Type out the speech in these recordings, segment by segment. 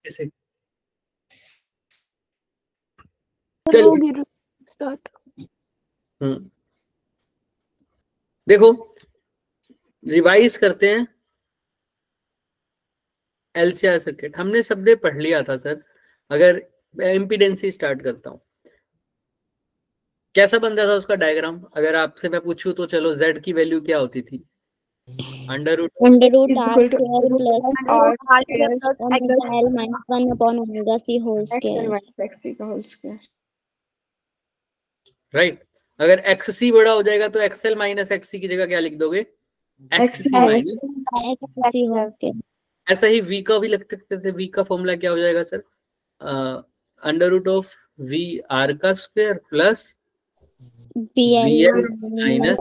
कैसे स्टार्ट। देखो रिवाइज करते हैं। एलसीआर सर्किट हमने सबने पढ़ लिया था सर। अगर इम्पीडेंस से स्टार्ट करता हूं, कैसा बनता था उसका डायग्राम? अगर आपसे मैं पूछूं तो चलो जेड की वैल्यू क्या होती थी? Under root r square plus r square omega l minus 1 upon omega c whole square. Right. अगर एक्स बड़ा हो जाएगा तो एक्सएल माइनस एक्ससी की जगह क्या लिख दोगे? एक्ससी माइनस xc whole square. ऐसा ही वी का भी लिख सकते थे। वी का फॉर्मूला क्या हो जाएगा sir? Under root of V R का square plus vl minus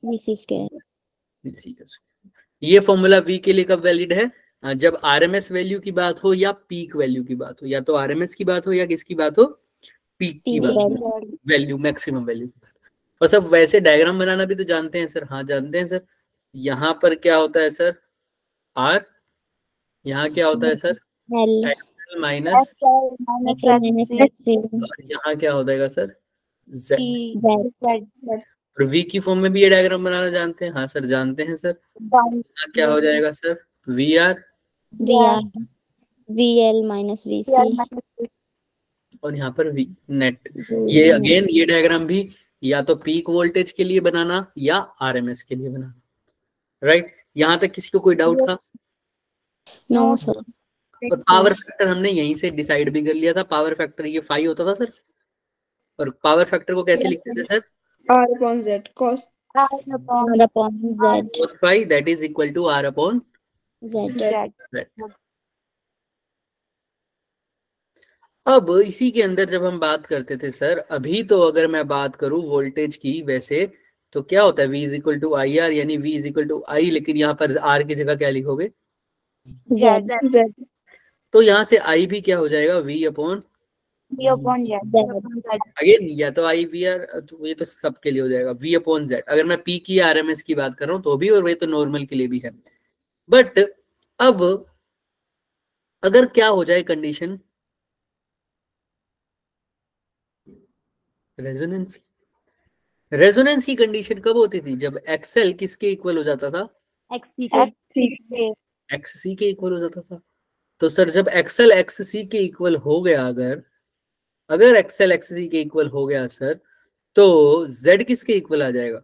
vc square. ये फॉर्मूला वी के लिए कब वैलिड है? जब आरएमएस वैल्यू की बात हो या पीक वैल्यू की बात हो, या तो आरएमएस की बात हो या किसकी बात हो? पीक की बात हो, वैल्यू मैक्सिमम वैल्यू की बात। और सब वैसे डायग्राम बनाना भी तो जानते हैं सर? हाँ जानते हैं सर। यहाँ पर क्या होता है सर? आर। यहाँ क्या होता है सर? l XL minus. यहाँ क्या हो जाएगा सर? जेड। और वी की फॉर्म में भी ये डायग्राम बनाना जानते हैं? हाँ सर जानते हैं सर। यहाँ क्या हो जाएगा sir? V R vl minus vc और यहाँ पर वी नेट। ये अगेन ये डायग्राम भी या तो पीक वोल्टेज के लिए बनाना या आरएमएस के लिए बनाना। राइट। यहाँ तक किसी को कोई डाउट था? No sir. और पावर फैक्टर हमने यहीं से डिसाइड भी कर लिया था। पावर फैक्टर ये 5 होता था सर। और पावर फैक्टर को कैसे लिखते थे sir? r upon z cos r upon z cos phi that is equal to r upon z. अब इसी के अंदर जब हम बात करते थे सर, अभी तो अगर मैं बात करूं वोल्टेज की, वैसे तो क्या होता है? V is equal to I R, यानी V is equal to I, लेकिन यहाँ पर R की जगह क्या लिखोगे? z. तो यहाँ से I भी क्या हो जाएगा? V अपॉन अगेन या तो आई वी आर, तो ये तो सबके लिए हो जाएगा V अपॉन जेड। अगर मैं P की RMS की बात कर रहा हूँ तो भी, और वही तो नॉर्मल के लिए भी है। बट अब अगर क्या हो जाए कंडीशन रेजोनेंस, रेजोनेंस की कंडीशन कब होती थी? जब एक्सएल किसके इक्वल हो जाता था? xc एक्ससी के इक्वल हो जाता था। तो सर जब एक्सएल एक्ससी के इक्वल हो गया, अगर एक्सएल एक्ससी के इक्वल हो गया सर, तो जेड किसके इक्वल आ जाएगा?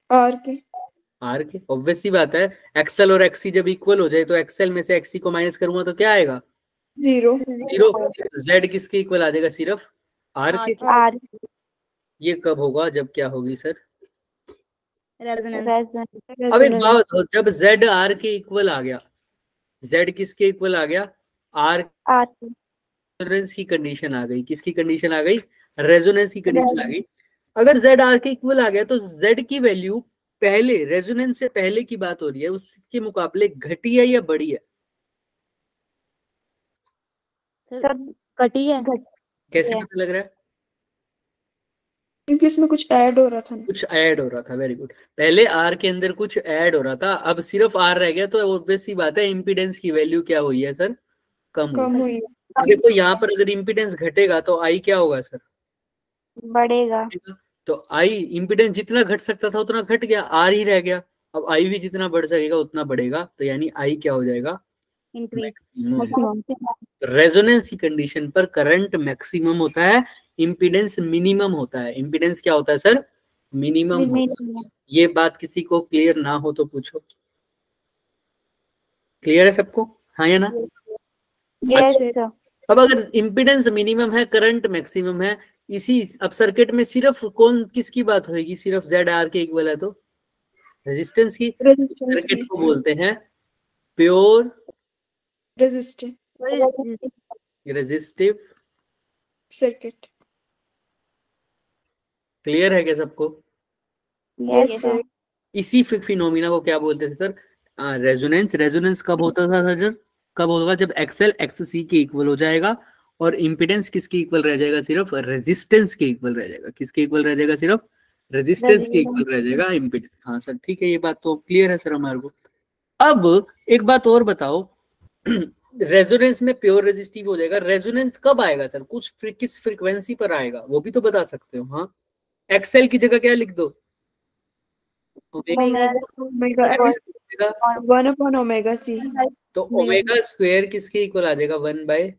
आर के। ऑब्वियस सी बात है, एक्सएल और एक्सी जब इक्वल हो जाए तो एक्सएल में से एक्सी को माइनस करूंगा तो क्या आएगा? जीरो। जेड किसके इक्वल आ जाएगा? सिर्फ आर के। ये कब होगा? जब क्या होगी सर? अब एक बात हो, जब जेड आर के इक्वल आ गया, जेड किसके इक्वल आ गया? आर। रेजोनेंस की कंडीशन आ गई। किसकी कंडीशन आ गई? रेजोनेंस की कंडीशन आ गई। अगर जेड आर के इक्वल आ गया तो जेड की वैल्यू पहले, रेजोनेंस से पहले की बात हो रही है, उसके मुकाबले घटी है या बढ़ी है? सर घटी है। कैसे पता लग रहा है? क्योंकि इसमें कुछ ऐड हो रहा था। कुछ ऐड हो रहा था। Very good. पहले आर के अंदर कुछ ऐड हो रहा था, अब सिर्फ आर रह गया, तो ऑब्वियस सी बात है इम्पीडेंस की वैल्यू क्या हुई है सर? कम हुई है। देखो यहाँ पर अगर इम्पीडेंस घटेगा तो आई क्या होगा सर? बढ़ेगा। तो आई इम्पीडेंस जितना घट सकता था उतना घट गया, आर ही रह गया। अब आई भी जितना बढ़ सकेगा उतना बढ़ेगा, तो यानी आई क्या हो जाएगा? इंक्रीज। रेजोनेंस की कंडीशन पर करंट मैक्सिमम होता है, इम्पीडेंस मिनिमम होता है। इम्पीडेंस क्या होता है सर? मिनिमम होता है। ये बात किसी को क्लियर ना हो तो पूछो। क्लियर है सबको? हाँ या ना? अच्छा। अब अगर इम्पीडेंस मिनिमम है, करंट मैक्सिमम है, इसी अब सर्किट में सिर्फ कौन किसकी बात होगी? सिर्फ जेड आर के इक्वल है तो रेजिस्टेंस की। सर्किट को बोलते हैं प्योर रेजिस्टिव सर्किट। क्लियर है क्या सबको? Yes sir. इसी फिनोमिना को क्या बोलते थे सर? रेजोनेंस। रेजोनेंस कब होता था सर? कब होगा? जब एक्सएल एक्ससी के इक्वल हो जाएगा और इम्पीडेंस किसके इक्वल रह जाएगा? सिर्फ रेजिस्टेंस के इक्वल रह जाएगा। किसके इक्वल रह जाएगा? सिर्फ रेजिस्टेंस के इक्वल रह जाएगा इम्पीडेंस। हाँ सर ठीक है, ये बात तो क्लियर है सर हमारे को। अब एक बात और बताओ, रेजोनेंस में प्योर रेजिस्टिव हो जाएगा। रेजोनेंस कब आएगा सर? किस फ्रीक्वेंसी पर आएगा वो भी तो बता सकते हो। हाँ, एक्सएल की जगह क्या लिख दो? Omega one upon omega C. तो ओमेगा स्क्वायर किसके इक्वल आ जाएगा? 1 बाय।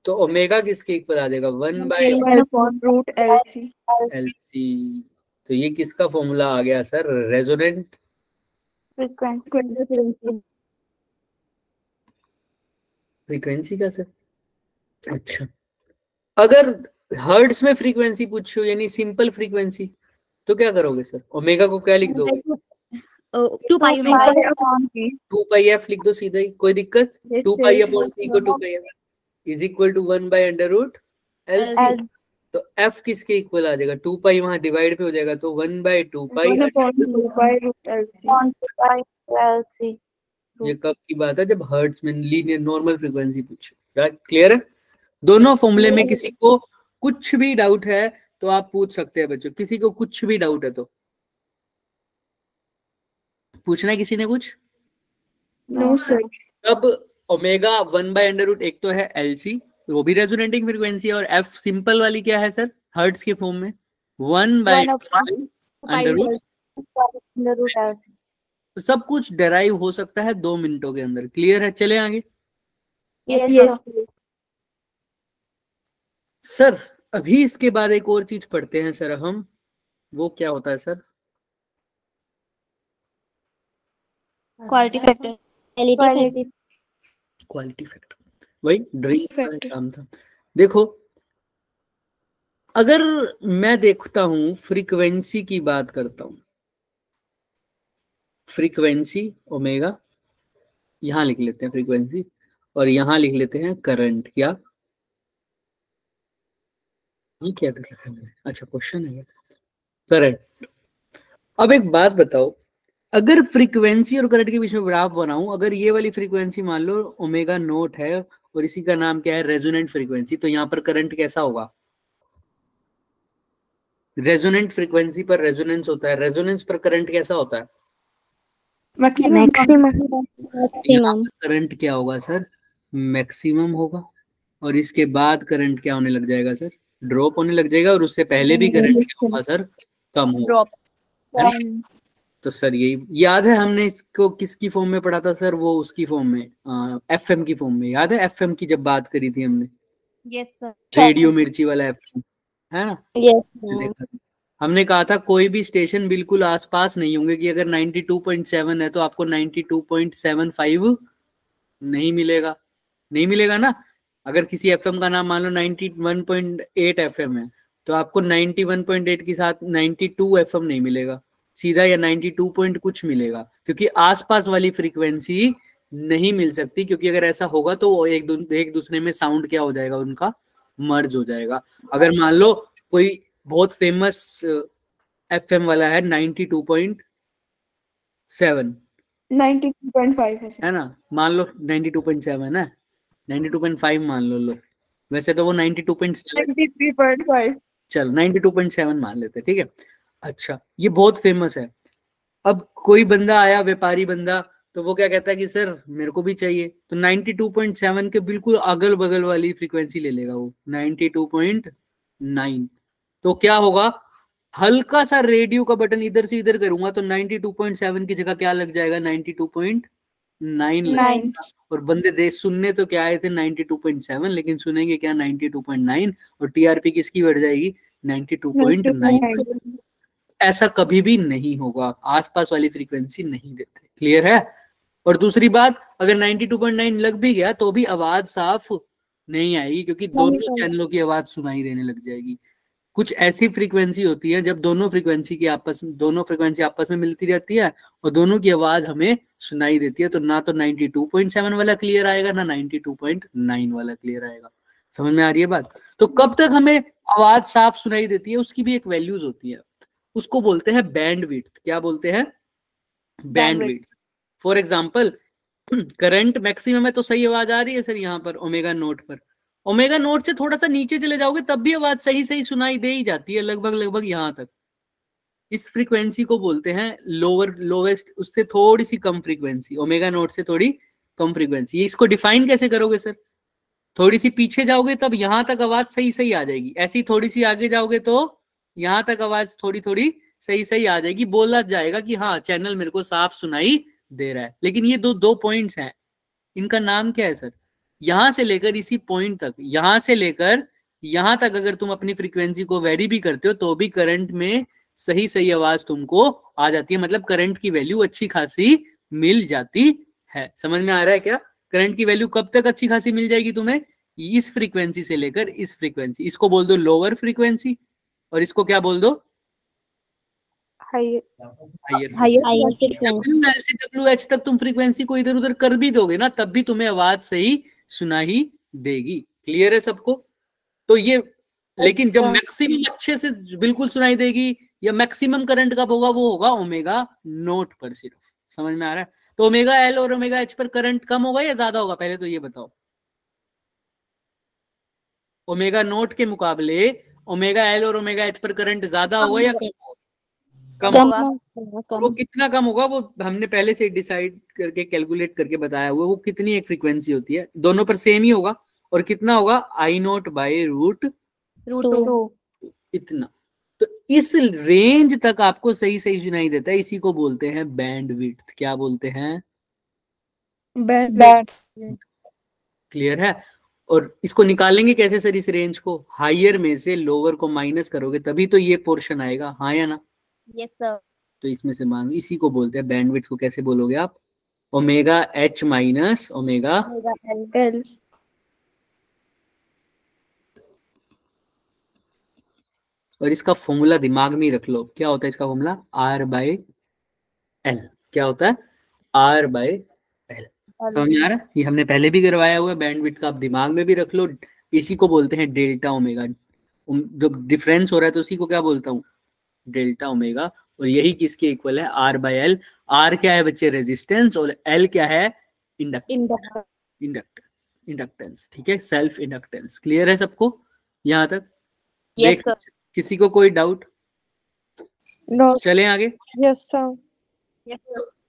तो ओमेगा किसके इक्वल आ जाएगा? 1 by root L C. L C. तो ये किसका फॉर्मूला आ गया सर? रेजोनेंट फ्रीक्वेंसी का सर। अच्छा, अगर हर्ट्ज में फ्रीक्वेंसी पूछो यानी सिंपल फ्रीक्वेंसी तो क्या करोगे सर? ओमेगा को क्या लिख दोगे? 2 पाई ओमेगा 2 पाई एफ लिख दो सीधा ही, कोई दिक्कत? 2 पाई अपॉन टी को 2 pi F is equal to 1 by under root L C. तो एफ किसके इक्वल आ जाएगा? 2 पाई वहां डिवाइड पे हो जाएगा तो 1 बाय 2 पाई। ये कब की बात है? जब हर्ट्ज में लीनियर नॉर्मल फ्रीक्वेंसी पूछो। क्लियर है? दोनों फॉर्मूले में किसी को कुछ भी डाउट है तो आप पूछ सकते हैं बच्चों। किसी को कुछ भी डाउट है तो पूछना है किसी ने कुछ? No sir. अब ओमेगा 1 बाय अंडर रूट, एक तो है एलसी वो भी रेजोनेटिंग फ्रीक्वेंसी है, और एफ सिंपल वाली क्या है सर? हर्ट्ज के फॉर्म में 1 बाय अंडर रूट। तो सब कुछ डेराइव हो सकता है 2 मिनटों के अंदर। क्लियर है? चले आगे। यस सर अभी इसके बाद एक और चीज पढ़ते हैं सर हम, वो क्या होता है sir? Quality factor quality factor, वही ड्रिंक का काम था। देखो, अगर मैं देखता हूं फ्रीक्वेंसी की बात करता हूं, फ्रीक्वेंसी ओमेगा यहां लिख लेते हैं फ्रीक्वेंसी, और यहां लिख लेते हैं करंट। क्या ये क्या कर रखा है? अच्छा क्वेश्चन है करंट। अब एक बात बताओ, अगर फ्रीक्वेंसी और करंट के बीच में ग्राफ बनाऊं, अगर ये वाली फ्रीक्वेंसी मान लो ओमेगा नोट है और इसी का नाम क्या है? रेजोनेंट फ्रीक्वेंसी, तो यहाँ पर करंट कैसा होगा? रेजोनेंट फ्रीक्वेंसी पर रेजोनेंस होता है, रेजोनेंस पर करंट कैसा होता है? मैक्सिमम करंट क्या होगा सर? मैक्सिमम होगा। और इसके बाद करंट क्या होने लग जाएगा सर? ड्रॉप होने लग जाएगा। और उससे पहले भी करंट क्या होगा सर? कम होगा। तो सर यही याद है हमने इसको किसकी फॉर्म में पढ़ा था सर? वो उसकी फॉर्म में, एफएम की फॉर्म में। याद है एफएम की जब बात करी थी हमने? Yes sir. रेडियो मिर्ची वाला एफएम है ना? यस हमने कहा था कोई भी स्टेशन बिल्कुल आसपास नहीं होंगे कि अगर 92.7 है तो आपको 92.75 नहीं मिलेगा। नहीं मिलेगा ना? अगर किसी एफएम का नाम मान लो 91.8 एफएम है तो आपको 91.8 के साथ 92 एफएम नहीं मिलेगा सीधा, या 92 पॉइंट कुछ मिलेगा, क्योंकि आसपास वाली फ्रीक्वेंसी नहीं मिल सकती। क्योंकि अगर ऐसा होगा तो वो एक दूसरे में साउंड क्या हो जाएगा? उनका मर्ज हो जाएगा। अगर मान लो कोई बहुत फेमस एफएम वाला है 92.7 92.5 है ना, मान लो 92.7 है, 92.5 मान लो वैसे तो वो 92.7 93.5 चल 92.7 मान लेते, ठीक है। अच्छा, ये बहुत फेमस है। अब कोई बंदा आया, व्यापारी बंदा, तो वो क्या कहता है कि सर मेरे को भी चाहिए, तो 92.7 के बिल्कुल अगल बगल वाली फ्रीक्वेंसी ले लेगा वो 92.9। तो क्या होगा? हल्का सा रेडियो का बटन इधर से इधर करूंगा तो 92.7 की जगह क्या लग जाएगा? 92.9 लग जाएगा। और बंदे देख सुनने तो क्या आए थे 92.7, लेकिन सुनेंगे क्या? 92.9। और टीआरपी किसकी बढ़ जाएगी? 92.9। ऐसा कभी भी नहीं होगा, आसपास वाली फ्रीक्वेंसी नहीं देते। क्लियर है? और दूसरी बात, अगर 92.9 लग भी गया तो भी आवाज साफ नहीं आएगी, क्योंकि दोनों चैनलों की आवाज सुनाई देने लग जाएगी। कुछ ऐसी फ्रीक्वेंसी होती है जब दोनों फ्रीक्वेंसी आपस में मिलती रहती है और दोनों की आवाज हमें सुनाई देती है, तो ना तो 92.7 वाला क्लियर आएगा ना 92.9 वाला क्लियर आएगा। समझ में आ रही है बात? तो कब तक हमें आवाज साफ सुनाई देती है उसकी भी एक वैल्यूज होती है, उसको बोलते हैं बैंडविड्थ। क्या बोलते हैं? Bandwidth. For example, current maximum है तो सही आवाज आ रही है सर यहाँ पर ओमेगा नोट पर। ओमेगा नोट से थोड़ा सा नीचे चले जाओगे तब भी आवाज सही सही सुनाई दे ही जाती है, लगभग यहाँ तक। इस फ्रीक्वेंसी को बोलते हैं लोवेस्ट, उससे थोड़ी सी कम फ्रीक्वेंसी, ओमेगा नोट से थोड़ी कम फ्रीक्वेंसी। इसको डिफाइन कैसे करोगे सर? थोड़ी सी पीछे जाओगे तब यहां तक आवाज सही सही आ जाएगी, ऐसी थोड़ी सी आगे जाओगे तो यहां तक आवाज थोड़ी थोड़ी सही सही आ जाएगी, बोला जाएगा कि हाँ चैनल मेरे को साफ सुनाई दे रहा है। लेकिन ये दो पॉइंट्स हैं, इनका नाम क्या है सर? यहां से लेकर इसी पॉइंट तक, यहां से लेकर यहां तक अगर तुम अपनी फ्रीक्वेंसी को वेरी भी करते हो तो भी करंट में सही सही आवाज तुमको आ जाती है, मतलब करंट की वैल्यू अच्छी खासी मिल जाती है। समझ में आ रहा है क्या? करंट की वैल्यू कब तक अच्छी खासी मिल जाएगी तुम्हें? इस फ्रीक्वेंसी से लेकर इस फ्रीक्वेंसी, इसको बोल दो लोअर फ्रीक्वेंसी और इसको क्या बोल दो? Higher frequency. WH तक तुम फ्रीक्वेंसी को इधर उधर कर भी दोगे ना तब भी तुम्हें आवाज सही सुना ही देगी। क्लियर है सबको? तो ये, लेकिन जब मैक्सिमम अच्छे से बिल्कुल सुनाई देगी या मैक्सिमम करंट कब होगा? वो होगा ओमेगा नोट पर सिर्फ। समझ में आ रहा है? तो ओमेगा एल और ओमेगा एच पर करंट कम होगा या ज्यादा होगा? पहले तो ये बताओ। ओमेगा नोट के मुकाबले ओमेगा एल और ओमेगा एच पर करंट ज्यादा होगा या कम होगा? कम होगा। वो कितना कम होगा वो हमने पहले से डिसाइड करके कैलकुलेट करके बताया हुआ। वो कितनी एक फ्रीक्वेंसी होती है, दोनों पर सेम ही होगा। और कितना होगा? आई नोट बाई रूट 2, इतना। तो इस रेंज तक आपको सही सही सुनाई देता है, इसी को बोलते हैं बैंड विड्थ। क्या बोलते हैं? बैंड। क्लियर है? और इसको निकालेंगे कैसे सर इस रेंज को? हायर में से लोअर को माइनस करोगे तभी तो ये पोर्शन आएगा, हाँ या ना? Yes sir. तो इसमें से मांग, इसी को बोलते हैं बैंडविड्थ। को कैसे बोलोगे आप? Omega H minus omega L. और इसका फॉर्मूला दिमाग में रख लो। क्या होता है इसका फॉर्मूला? Are by L. क्या होता है? R by L. समझ में आ रहा है? ये हमने पहले भी करवाया हुआ है बैंडविड्थ का, आप दिमाग में भी रख लो। इसी को बोलते हैं डेल्टा ओमेगा। जो डिफरेंस हो रहा है तो उसी को क्या बोलता हूँ? Delta omega. और यही किसके इक्वल है? R by L. आर क्या है बच्चे? रेजिस्टेंस। और एल क्या है? इंडक्टेंस। ठीक है, सेल्फ इंडक्टेंस। क्लियर है सबको यहाँ तक? Yes sir. किसी को कोई डाउट? नो। चलें आगे। Yes sir.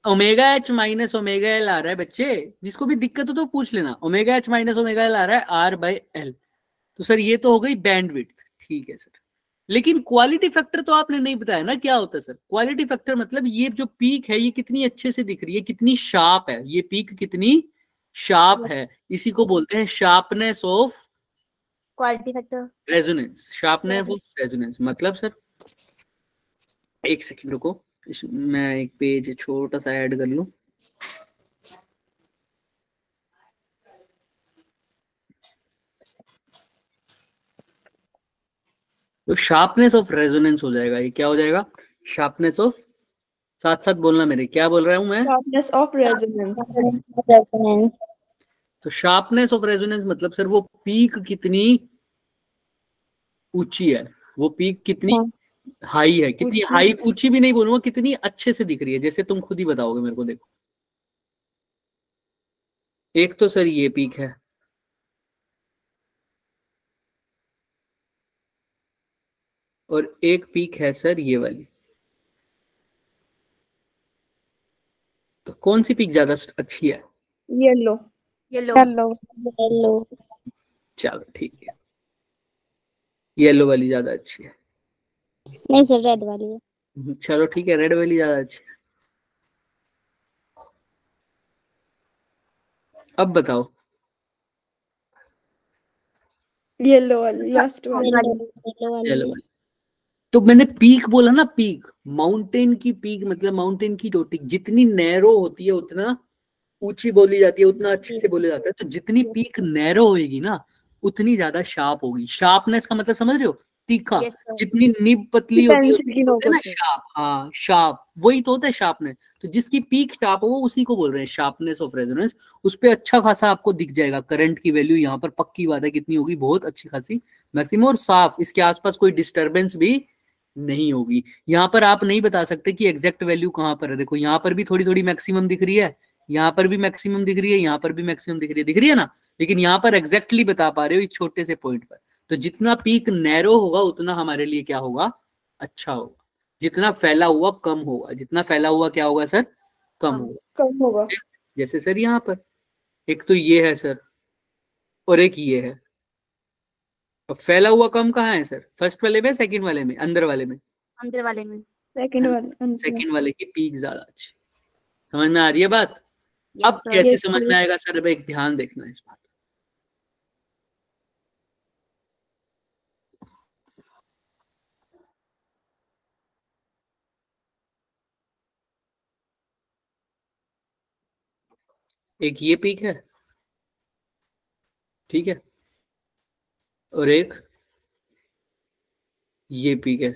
Omega H minus omega L आ रहा है बच्चे, जिसको भी दिक्कत हो तो पूछ लेना। Omega H minus omega L आ रहा है आर बाय एल। तो सर ये तो हो गई बैंडविड्थ, ठीक है सर। लेकिन क्वालिटी फैक्टर तो आपने नहीं बताया ना, क्या होता है सर? क्वालिटी फैक्टर मतलब ये जो पीक है ये कितनी अच्छे से दिख रही है, कितनी शार्प है, ये पीक कितनी शार्प है, इसी को बोलते हैं sharpness of quality factor, resonance. Sharpness of resonance मतलब सर, एक सेकंड रुको, मैं एक पेज छोटा सा ऐड कर लूं। तो शार्पनेस ऑफ रेजोनेंस हो जाएगा, ये क्या हो जाएगा? शार्पनेस ऑफ, साथ साथ बोलना मेरे, क्या बोल रहा हूं मैं? Sharpness of resonance. तो शार्पनेस ऑफ रेजोनेंस मतलब सर वो पीक कितनी ऊंची है, वो पीक कितनी हाई है, कितनी हाई, ऊंची भी नहीं बोलूंगा, कितनी अच्छे से दिख रही है, जैसे तुम खुद ही बताओगे मेरे को। देखो एक तो सर ये पीक है, और एक पीक है सर ये वाली। तो कौन सी पीक ज्यादा अच्छी है? येलो। चलो ठीक है, येलो वाली ज्यादा अच्छी है। नहीं सर, रेड वाली है। चलो ठीक है, रेड वाली ज्यादा अच्छी है। अब बताओ। येलो वाली, लास्ट वाली। येलो वाली। तो मैंने पीक बोला ना, पीक, माउंटेन की पीक मतलब माउंटेन की चोटी जितनी नैरो होती है उतना ऊंची बोली जाती है, उतना अच्छे से बोला जाता है। तो जितनी पीक नैरो होगी ना उतनी ज्यादा शार्प होगी। शार्पनेस का मतलब समझ रहे हो? तीखा। जितनी निब पतली होती है ना शार्प, हाँ शार्प, वही तो होता है शार्पनेस। तो जिसकी पीक शार्प हो उसी को बोल रहे हैं शार्पनेस ऑफ रेजोनेंस। उस पर अच्छा खासा आपको दिख जाएगा करंट की वैल्यू, यहाँ पर पक्की बात है कितनी होगी, बहुत अच्छी खासी मैक्सिमम और साफ, इसके आसपास कोई डिस्टर्बेंस भी नहीं होगी। यहाँ पर आप नहीं बता सकते कि एग्जैक्ट वैल्यू कहाँ पर है। देखो यहाँ पर भी थोड़ी थोड़ी मैक्सिमम दिख रही है, यहाँ पर भी मैक्सिमम दिख रही है, यहाँ पर भी मैक्सिमम दिख रही है ना, लेकिन यहाँ पर एग्जैक्टली बता पा रहे हो इस छोटे से पॉइंट पर। तो जितना पीक नैरो होगा उतना हमारे लिए क्या होगा? अच्छा होगा। जितना फैला हुआ कम होगा, जितना फैला हुआ क्या होगा सर? कम होगा। कम होगा। जैसे सर यहाँ पर एक तो ये है सर और एक ये है। अब फैला हुआ कम कहाँ है सर, फर्स्ट वाले में सेकंड वाले में, अंदर वाले में? अंदर वाले में। सेकंड वाले की पीक ज्यादा अच्छी। समझ में आ रही है बात? Yes, अब sir. कैसे Yes, समझ sir. में आएगा सर, अब एक ध्यान देखना इस बात। एक ये पीक है, ठीक है, और एक ये पीक है।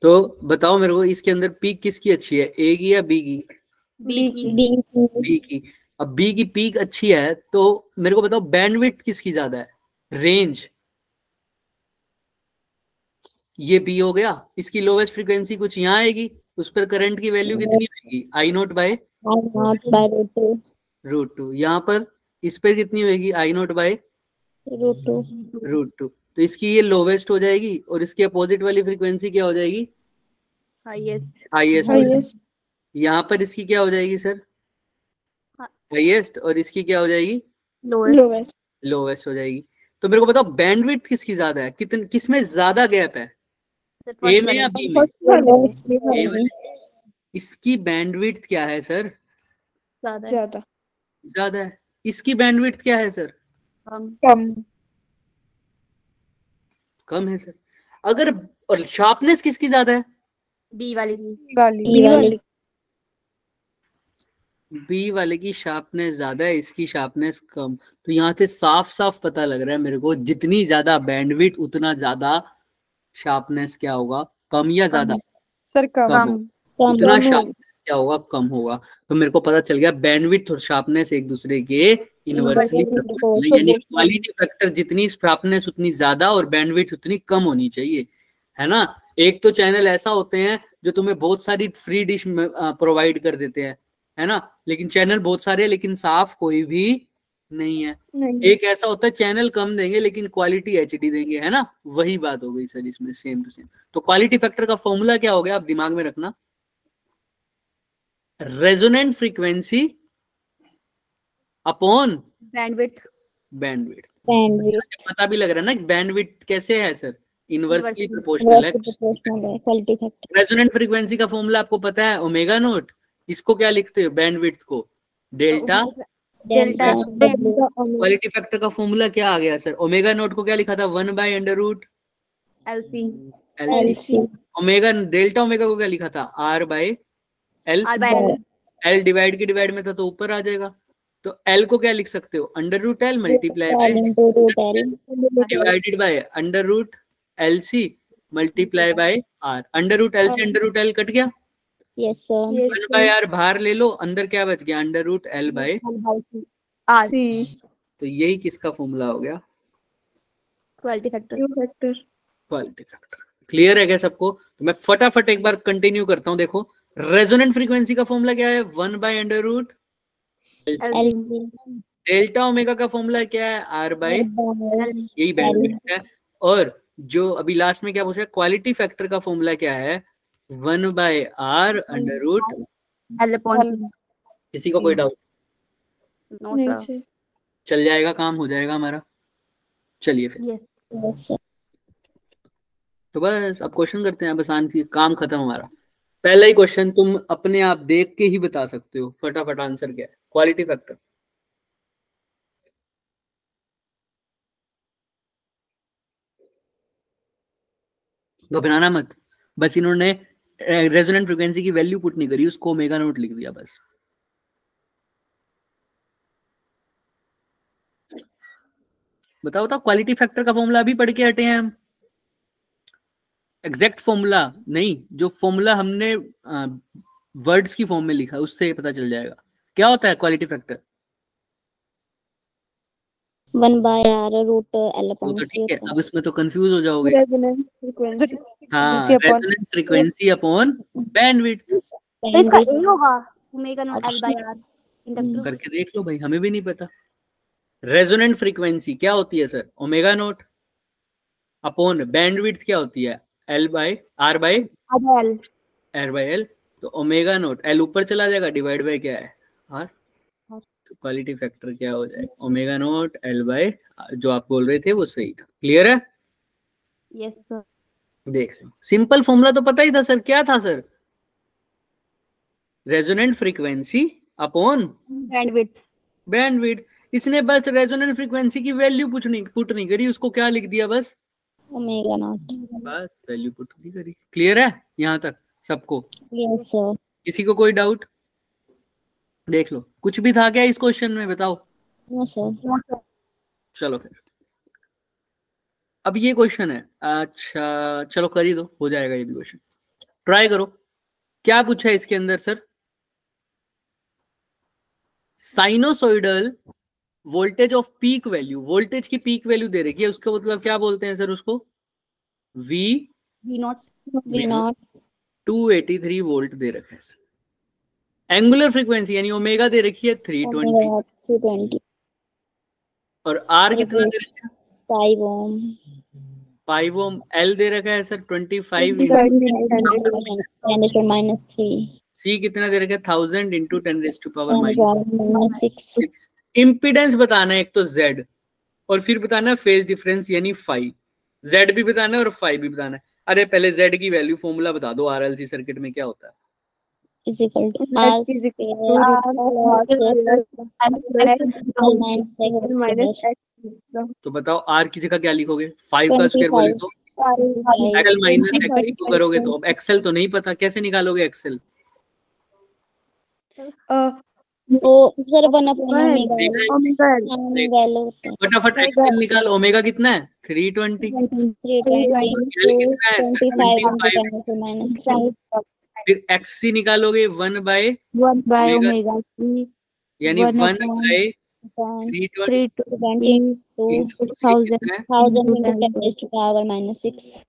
तो बताओ मेरे को इसके अंदर पीक किसकी अच्छी है, ए की या बी की? बी की। बी की। अब बी की पीक अच्छी है तो मेरे को बताओ बैंडविड्थ किसकी ज्यादा है, रेंज? ये बी हो गया, इसकी लोवेस्ट फ्रीक्वेंसी कुछ यहाँ आएगी, उस पर करंट की वैल्यू कितनी होगी, आई नॉट बाय √2। यहाँ पर इस पर कितनी होगी, आई नॉट बाय √2। तो इसकी ये लोवेस्ट हो जाएगी और इसकी अपोजिट वाली फ्रीक्वेंसी क्या हो जाएगी, हाईएस्ट। हाईएस्ट। यहाँ पर इसकी क्या हो जाएगी सर, हाईएस्ट, और इसकी क्या हो जाएगी, लोएस्ट। लोवेस्ट हो जाएगी। तो मेरे को बताओ बैंडविड्थ किसकी ज्यादा है, किसमें ज्यादा गैप है, ए में या बी में? ए में। इसकी बैंडविड्थ क्या है सर, ज्यादा ज्यादा है। इसकी बैंडविड्थ क्या है सर, कम कम है सर। अगर और शार्पनेस किसकी ज्यादा है, बी वाली की। बी वाले की शार्पनेस ज्यादा है, इसकी शार्पनेस कम। तो यहाँ से साफ साफ पता लग रहा है मेरे को, जितनी ज्यादा बैंडविड्थ उतना ज्यादा शार्पनेस क्या होगा, कम या ज्यादा? सर कम। उतना शार्पनेस क्या होगा, कम होगा। तो मेरे को पता चल गया बैंडविड्थ और शार्पनेस एक दूसरे के इनवर्सली प्रोपोर्शनल है, यानी क्वालिटी फैक्टर जितनी शार्पनेस उतनी ज्यादा और बैंडविड्थ उतनी कम होनी चाहिए, है ना। एक तो चैनल ऐसा होते हैं जो तुम्हें बहुत सारी फ्री डिश प्रोवाइड कर देते हैं, है ना, लेकिन चैनल बहुत सारे हैं लेकिन साफ कोई भी नहीं है। एक ऐसा होता है चैनल कम देंगे लेकिन क्वालिटी एचडी देंगे, है ना। वही बात हो गई सर इसमें, सेम टू सेम। तो क्वालिटी फैक्टर का फॉर्मूला क्या हो गया, आप दिमाग में रखना, रेजोनेंट फ्रीक्वेंसी अपॉन बैंडविड्थ। पता भी लग रहा है ना बैंडविड्थ कैसे है सर, इनवर्सली प्रोपोर्शनल है। रेजोनेंट फ्रीक्वेंसी का फॉर्मूला आपको पता है, ओमेगा नोट। इसको क्या लिखते हो, बैंडविड्थ को डेल्टा। क्वालिटी फैक्टर का फॉर्मूला क्या आ गया सर, ओमेगा नोट को क्या लिखा था, 1/√LC। ओमेगा डेल्टा ओमेगा को क्या लिखा था, R/L। L डिवाइड में था तो ऊपर आ जाएगा। तो L को क्या लिख सकते हो, √L multiply by divided by √LC multiply by R। √L से √L कट गया, यस सर। 1/R बाहर ले लो, अंदर क्या बच गया, √L/R। तो यही किसका फॉर्मूला हो गया, क्वालिटी फैक्टर। क्लियर है क्या सबको? तो मैं फटाफट एक बार कंटिन्यू करता हूं। देखो रेजोनेंट फ्रीक्वेंसी का फॉर्मूला क्या है, 1/√LC। डेल्टा ओमेगा का फॉर्मूला क्या है, R/L, यही बैंडविड्थ है। और जो अभी लास्ट में क्या पूछा, क्वालिटी फैक्टर का फॉर्मूला क्या है, 1/R√L। किसी को कोई डाउट? चल जाएगा, काम हो जाएगा हमारा। चलिए फिर तो बस अब क्वेश्चन करते हैं, बस आंसर, काम खत्म हमारा। पहला ही क्वेश्चन तुम अपने आप देख के ही बता सकते हो फटाफट आंसर क्या है, क्वालिटी फैक्टर। घबराना मत, बस इन्होंने रेजोनेंट फ्रीक्वेंसी की वैल्यू पुट नहीं करी, उसको ओमेगा नोट लिख दिया बस। बताओ क्वालिटी फैक्टर का फॉर्मूला अभी पढ़ के हटे हैं हम, एग्जैक्ट फॉर्मूला नहीं, जो फॉर्मूला हमने वर्ड्स की फॉर्म में लिखा उससे पता चल जाएगा क्या होता है क्वालिटी फैक्टर। 1/R√L। तो ठीक है, अब इसमें तो कंफ्यूज हो जाओगे। हाँ, रेजोनेंट फ्रीक्वेंसी अपॉन बैंडविड्थ। इसका ए होगा ओमेगा नॉट L/R। करके देख लो भाई, हमें भी नहीं पता। रेजोनेंट फ्रीक्वेंसी क्या होती है sir, omega naught upon bandwidth क्या होती है, R/L। तो ओमेगा नोट L ऊपर चला जाएगा, डिवाइड बाय क्या है, R। तो क्वालिटी फैक्टर क्या हो जाएगा, ओमेगा नॉट एल बाय, जो आप बोल रहे थे वो सही था। क्लियर है? Yes sir. देख लो, सिंपल फॉर्मूला तो पता ही था सर। क्या था sir? Resonant frequency upon bandwidth. Bandwidth. इसने बस रेजोनेंट फ्रीक्वेंसी की वैल्यू पुट नहीं करी, उसको क्या लिख दिया बस, ओमेगा नॉट। बस वैल्यू पुट नहीं करी। क्लियर है यहाँ तक सबको? Yes sir. किसी को कोई डाउट? देख लो, कुछ भी था क्या इस क्वेश्चन में, बताओ। No sir. चलो फिर अब ये क्वेश्चन है, अच्छा चलो कर ही दो, हो जाएगा ये भी क्वेश्चन, ट्राई करो। क्या पूछा है इसके अंदर sir? Sinusoidal voltage off peak value, voltage की पीक वैल्यू दे रखी है, उसका मतलब क्या बोलते हैं सर उसको? वी V0 283 वोल्ट दे रखा है सर। एंगुलर फ्रीक्वेंसी यानी ओमेगा दे रखी है 320 320 और आर कितना दे रखा है? 5 ओम। 5 ओम। एल दे रखा है सर 25 10⁻³ सी कितना दे रखा है? 1000 इंटू 10⁻⁻6। -6। इम्पीडेंस बताना है एक तो Z, और फिर बताना है फेज डिफरेंस यानी फाई। Z भी बताना है और फाई भी बताना है। अरे पहले Z की वैल्यू फॉर्मूला बता दो, RLC सर्किट में क्या होता है? is equal to R तो बताओ R की जगह क्या लिखोगे? 5 का स्क्वायर बोले तो XL माइनस XC को करोगे तो, अब XL तो नहीं पता, कैसे निकालोगे XL? तो सर 1/ओमेगा होता है। फटाफट XL निकाल। ओमेगा कितना है? 320। L कितना है? 75। फिर XC निकालोगे 1/ओमेगा यानी 1/320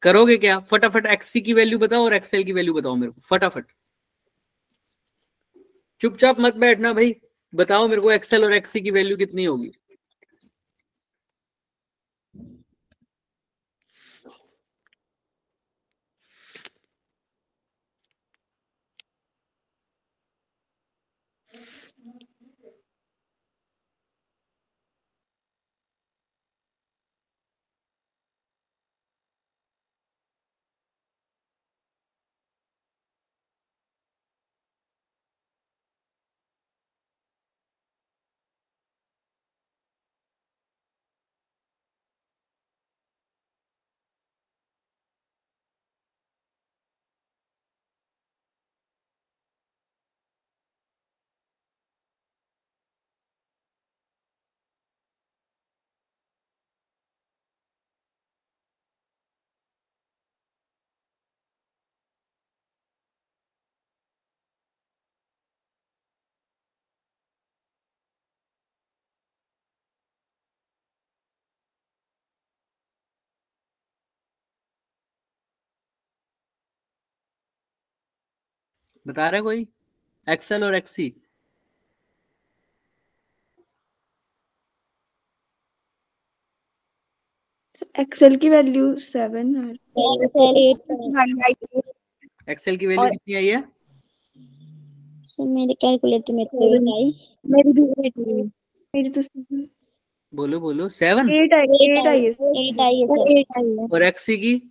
करोगे क्या? फटाफट XC की वैल्यू बताओ और XL की वैल्यू बताओ मेरे को फटाफट। चुपचाप मत बैठना भाई, बताओ मेरे को XL और XC की वैल्यू कितनी होगी? बता रहा है कोई XL और XC? एक्सेल की वैल्यू 7 है। XL की वैल्यू कितनी आई है? सर मेरे कैलकुलेटर में 8 आई। मेरी भी 8 आई। मेरी तो बोलो बोलो 7। 8 आई है। 8 आई है सर। 8 आई है। और XC की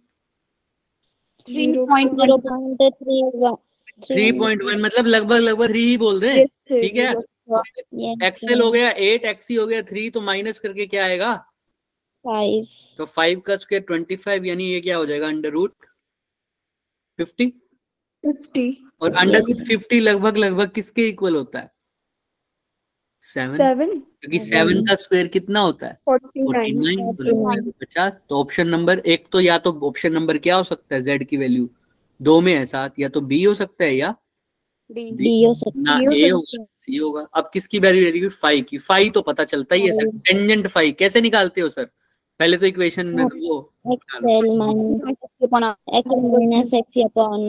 3.1, मतलब लगभग 3 ही बोल दे, ठीक है। XL हो गया 8, XC हो गया 3, तो माइनस करके क्या आएगा? 5। तो 5 का स्क्वायर 25, यानी ये क्या हो जाएगा? √50। और √50 लगभग किसके इक्वल होता है? 7, क्योंकि 7 का स्क्वायर कितना होता है? 49। 50। तो ऑप्शन नंबर 1 तो, या तो ऑप्शन नंबर क्या हो सकता है? Z की वैल्यू 2 में है 7, या तो B हो सकता है या D हो सकता ना A होगा, C होगा। अब किसकी वैल्यू रहेगी? फाई की। फाई तो पता चलता ही है सर, टेंजेंट फाई कैसे निकालते हो सर? पहले तो इक्वेशन में वो XL माइनस XC अपॉन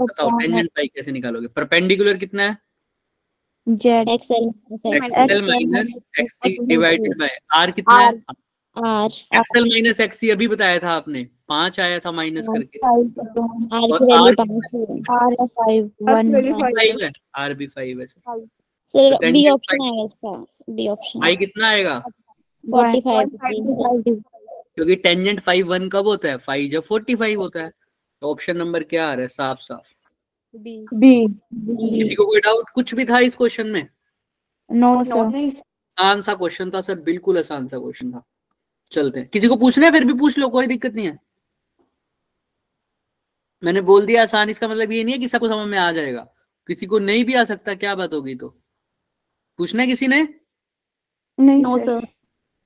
बताओ टेंजेंट फाई कैसे निकालोगे? परपेंडिकुलर कितना है? XL minus XC divided by R कितना है? XL माइनस XC अभी बताया था आपने, 5 आया था माइनस करके। और R 5 है, R भी 5 है। सर तो बी tangent ऑप्शन phi- आएगा इसका, बी ऑप्शन phi कितना आएगा? 45 क्योंकि टेंजेंट फाइव 1 कब होता है? फाइव जब 45 होता है। तो ऑप्शन नंबर क्या आ रहा है? साफ साफ बी। बी। किसी को कोई डाउट कुछ भी था इस क्वेश्चन में? No sir. आसान सा क्वेश्चन था सर, बिल्कुल आसान सा क्वेश्चन था। चलते हैं, किसी को पूछना है फिर भी पूछ लो, कोई दिक्कत नहीं है। मैंने बोल दिया आसान, इसका मतलब ये नहीं है कि सबको समझ में आ जाएगा। किसी को नहीं भी आ सकता, क्या बात होगी? तो पूछना है किसी ने? नहीं नो सर। सर।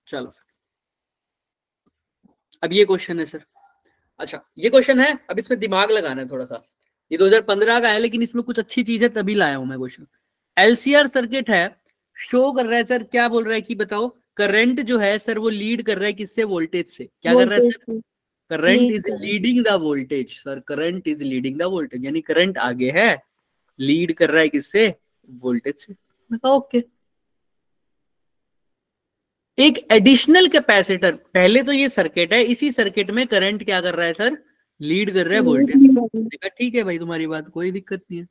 चलो अब ये क्वेश्चन है सर। अच्छा ये क्वेश्चन है, अब इसमें दिमाग लगाना है थोड़ा सा। ये 2015 का है लेकिन इसमें कुछ अच्छी चीज है तभी लाया हूं मैं क्वेश्चन। एलसीआर सर्किट है, शो कर रहा है सर, क्या बोल रहा है कि बताओ करंट जो है सर वो लीड कर रहा है किससे? वोल्टेज से। क्या कर रहा है sir? Current is leading the voltage sir, current is leading the voltage, यानी करंट आगे है, लीड कर रहा है किससे? वोल्टेज से। मैं कहा ओके। एक एडिशनल कैपेसिटर, पहले तो ये सर्किट है, इसी सर्किट में करंट क्या कर रहा है सर? लीड कर रहा है वोल्टेज। देखा ठीक है भाई तुम्हारी बात, कोई दिक्कत नहीं है।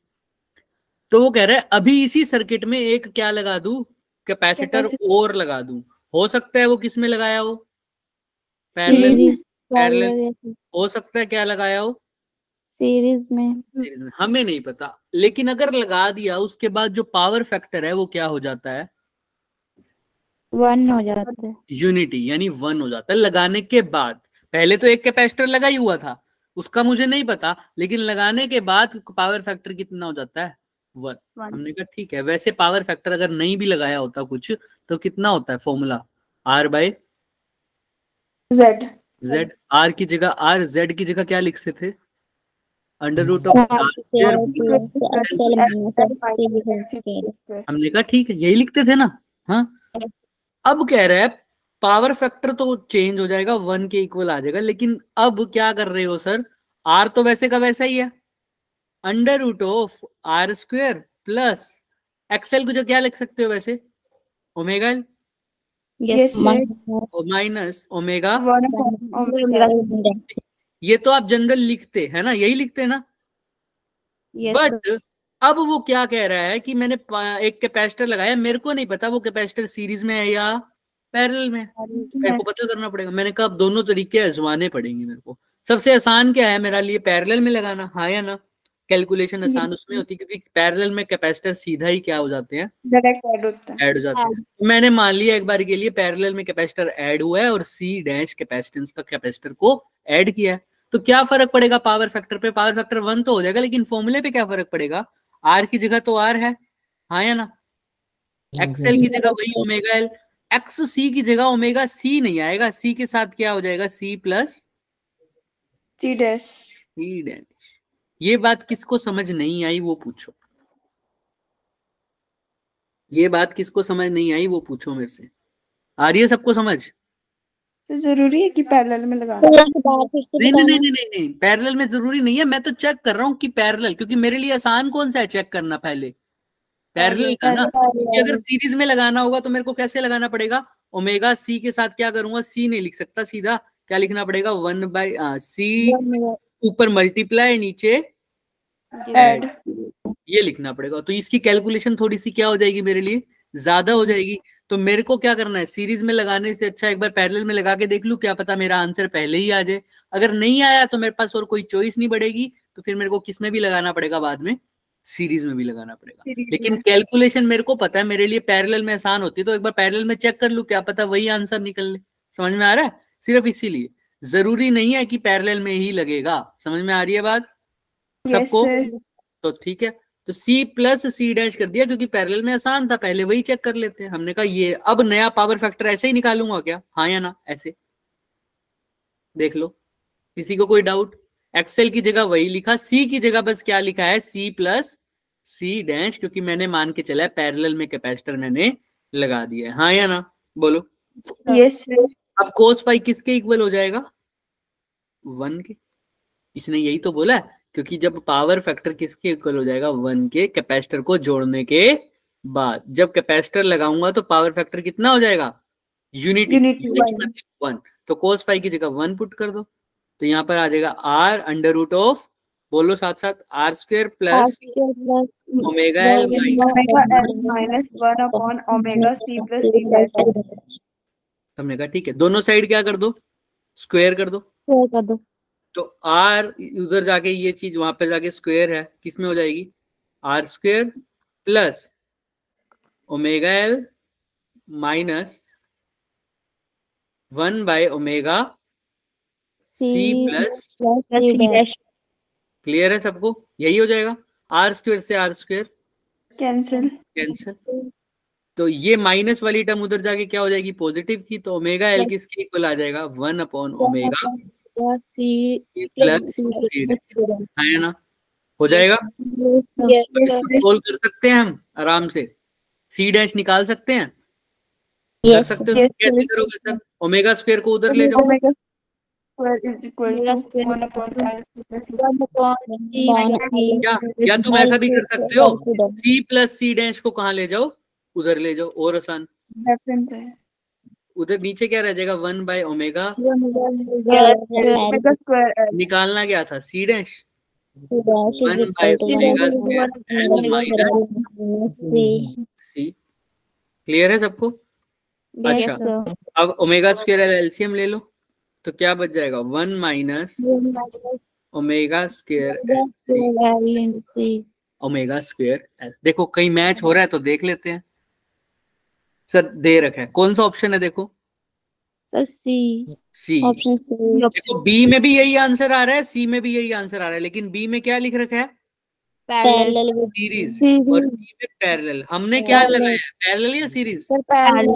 तो वो कह रहा है अभी इसी सर्किट में एक क्या लगा दूं? कैपेसिटर और लगा दूं। हो सकता है वो किस में लगाया हो? पैरेलल। पैरेलल हो सकता है क्या लगाया हो? सीरीज में। सीरीज में, हमें नहीं पता। लेकिन अगर लगा दिया उसके बाद जो पावर फैक्टर है वो क्या हो जाता है? 1 हो जाता है। यूनिटी, यानी 1 हो जाता है लगाने के बाद। पहले तो एक कैपेसिटर लगा ही हुआ था, उसका मुझे नहीं पता, लेकिन लगाने के बाद पावर फैक्टर कितना हो जाता है? 1। हमने कहा ठीक है। वैसे पावर फैक्टर अगर नहीं भी लगाया होता कुछ तो कितना होता है formula? R by Z. Z. R की जगह, आर जेड की जगह क्या लिख सकते थे? Under root of R square. हमने कहा ठीक है, यही लिखते थे ना। हाँ अब कह रहा है पावर फैक्टर तो चेंज हो जाएगा, 1 के इक्वल आ जाएगा, लेकिन अब क्या कर रहे हो सर? आर तो वैसे का वैसा ही है, under root of R square plus XL को जो क्या लिख सकते हो वैसे? Omega L yes sir. Minus omega. 1 ये तो आप जनरल लिखते है ना, यही लिखते हैं ना। बट अब वो क्या कह रहा है कि मैंने एक कैपेसिटर लगाया, मेरे को नहीं पता वो कैपेसिटर सीरीज में है या पैरेलल में है, मेरे को पता करना पड़ेगा। मैंने कहा अब दोनों तरीके आजमाने पड़ेंगे मेरे को। सबसे आसान क्या है मेरा लिए? पैरेलल में लगाना, हाँ या ना? कैलकुलेशन आसान उसमें होती है क्योंकि पैरेलल में कैपेसिटर सीधा ही क्या हो जाते हैं? डायरेक्ट ऐड होता है। ऐड हो जाते हैं। तो मैंने मान लिया एक बार के लिए पैरेलल में कैपेसिटर ऐड हुआ है और सी डैश कैपेसिटेंस का कैपेसिटर को ऐड किया है। तो क्या फर्क पड़ेगा पावर फैक्टर पे? पावर फैक्टर 1 तो हो जाएगा, लेकिन फॉर्मूले पे क्या फर्क पड़ेगा? आर की जगह तो आर है, हाँ या ना? एक्सएल की जगह वही ओमेगा एल, एक्स सी की जगह ओमेगा सी नहीं आएगा, सी के साथ क्या हो जाएगा? C plus C dash. C dash. ये बात किसको समझ नहीं आई वो पूछो, ये बात किसको समझ नहीं आई वो पूछो मेरे से। आ रही है सबको समझ? तो जरूरी है कि पैरेलल में लगाना? नहीं नहीं नहीं नहीं नहीं नहीं, पैरेलल में जरूरी नहीं है। मैं तो चेक कर रहा हूँ कि पैरेलल, क्योंकि मेरे लिए आसान कौन सा है चेक करना? पहले पैरेलल का ना। क्योंकि अगर सीरीज में लगाना होगा तो मेरे को कैसे लगाना पड़ेगा? ओमेगा सी के साथ क्या करूंगा? सी नहीं लिख सकता, सीधा क्या लिखना पड़ेगा? 1 बाई सी, ऊपर मल्टीप्लाई, नीचे ऐड, ये लिखना पड़ेगा। तो इसकी कैलकुलेशन थोड़ी सी क्या हो जाएगी मेरे लिए? ज्यादा हो जाएगी। तो मेरे को क्या करना है? सीरीज में लगाने से अच्छा एक बार पैरेलल में लगा के देख लूं, क्या पता मेरा आंसर पहले ही आ जाए। अगर नहीं आया तो मेरे पास और कोई चॉइस नहीं बढ़ेगी, तो फिर मेरे को किस में भी लगाना पड़ेगा बाद में? सीरीज में भी लगाना पड़ेगा। लेकिन कैलकुलेशन मेरे को पता है, मेरे लिए पैरेलल में आसान होती है, तो एक बार पैरेलल में चेक कर लूं, क्या पता वही आंसर निकल ले। समझ में आ रहा है? सिर्फ इसीलिए, जरूरी नहीं है कि पैरेलल में ही लगेगा। समझ में आ रही है बात सबको? तो ठीक है, तो C प्लस सी डैश कर दिया क्योंकि पैरेलल में आसान था, पहले वही चेक कर लेते हैं। हमने कहा ये अब नया पावर फैक्टर ऐसे ही निकालूंगा क्या? हाँ या ना? ऐसे देख लो, किसी को कोई डाउट? एक्सेल की जगह वही लिखा, सी की जगह बस क्या लिखा है? C प्लस सी डैश, क्योंकि मैंने मान के चला है पैरेलल में कैपेसिटर मैंने लगा दिया है। हाँ या ना? बोलो। यस। अब कोस फाई किसके इक्वल हो जाएगा? 1 के। इसने यही तो बोला है, क्योंकि जब पावर फैक्टर किसके इक्वल हो जाएगा? 1 के, कैपेसिटर को जोड़ने के बाद। जब कैपेसिटर लगाऊंगा तो पावर फैक्टर कितना हो जाएगा? यूनिटी 1। तो कोस फाई की जगह 1 पुट कर दो, तो यहाँ पर आ जाएगा आर अंडर रूट ऑफ बोलो साथ साथ, R square plus omega L omega L minus 1 upon omega C plus D dash. हमने कहा ठीक है, दोनों साइड क्या कर दो, स्क्वायर कर दो। कर दो। तो आर उधर जाके ये चीज वहां पे जाके स्क्वायर है, किसमें हो जाएगी, R square plus omega L minus 1 by omega C plus C dash. Clear है सबको, यही हो जाएगा, आर स्क्वायर से आर स्क्वायर कैंसिल। कैंसिल। तो ये माइनस वाली टर्म उधर जाके क्या हो जाएगी, पॉजिटिव की, तो ओमेगा एल किसके इक्वल आ जाएगा, 1 अपॉन ओमेगा सी प्लस सी है ना, हो जाएगा। सोल्व कर सकते हैं हम आराम से, सी डैश निकाल सकते हैं, कर सकते हो। कैसे करोगे सर, ओमेगा स्क्वायर को उधर ले जाओ, omega square is equal to 1 upon L या तुम ऐसा भी कर सकते हो, सी प्लस सी डैश को कहाँ ले जाओ, उधर ले जाओ, और आसान। डिफरेंट है। उधर नीचे क्या रह जाएगा, 1 by omega omega square L निकालना क्या था, C dash 1 by omega square L minus C. Clear है सबको। अच्छा अब ओमेगा स्क्वायर एल एलसीएम ले लो, तो क्या बच जाएगा, 1 माइनस ओमेगा स्क्वायर सी ओमेगा स्क्वायर एल। देखो कहीं मैच हो रहा है तो देख लेते हैं। सर दे रखा है, कौन सा ऑप्शन है, देखो सी। ऑप्शन देखो बी में भी यही आंसर आ रहा है, सी में भी यही आंसर आ रहा है, लेकिन बी में क्या लिख रखा है, पैरेलल सीरीज, और सी में पैरेलल। हमने क्या लगाया, पैरेलल या सीरीज, ऑप्शन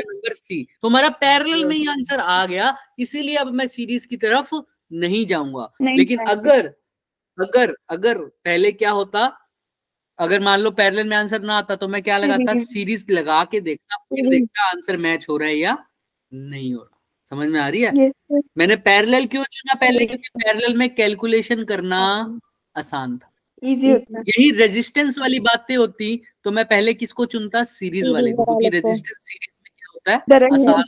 नंबर सी। तो हमारा पैरेलल में ही आंसर आ गया, इसीलिए अब मैं सीरीज की तरफ नहीं जाऊंगा। लेकिन अगर अगर अगर पहले क्या होता, अगर मान लो पैरेलल में आंसर ना आता तो मैं क्या लगाता, सीरीज लगा के देखता, फिर देखता आंसर मैच हो रहा है या नहीं हो रहा। समझ में आ रही है। मैंने पैरेलल क्यों चुना पहले, क्योंकि पैरेलल में कैलकुलेशन करना आसान था, इजी होता है। यही रेजिस्टेंस वाली बातें होती तो मैं पहले किसको चुनता, सीरीज वाले को, क्योंकि रेजिस्टेंस सीरीज में क्या होता है, आसान।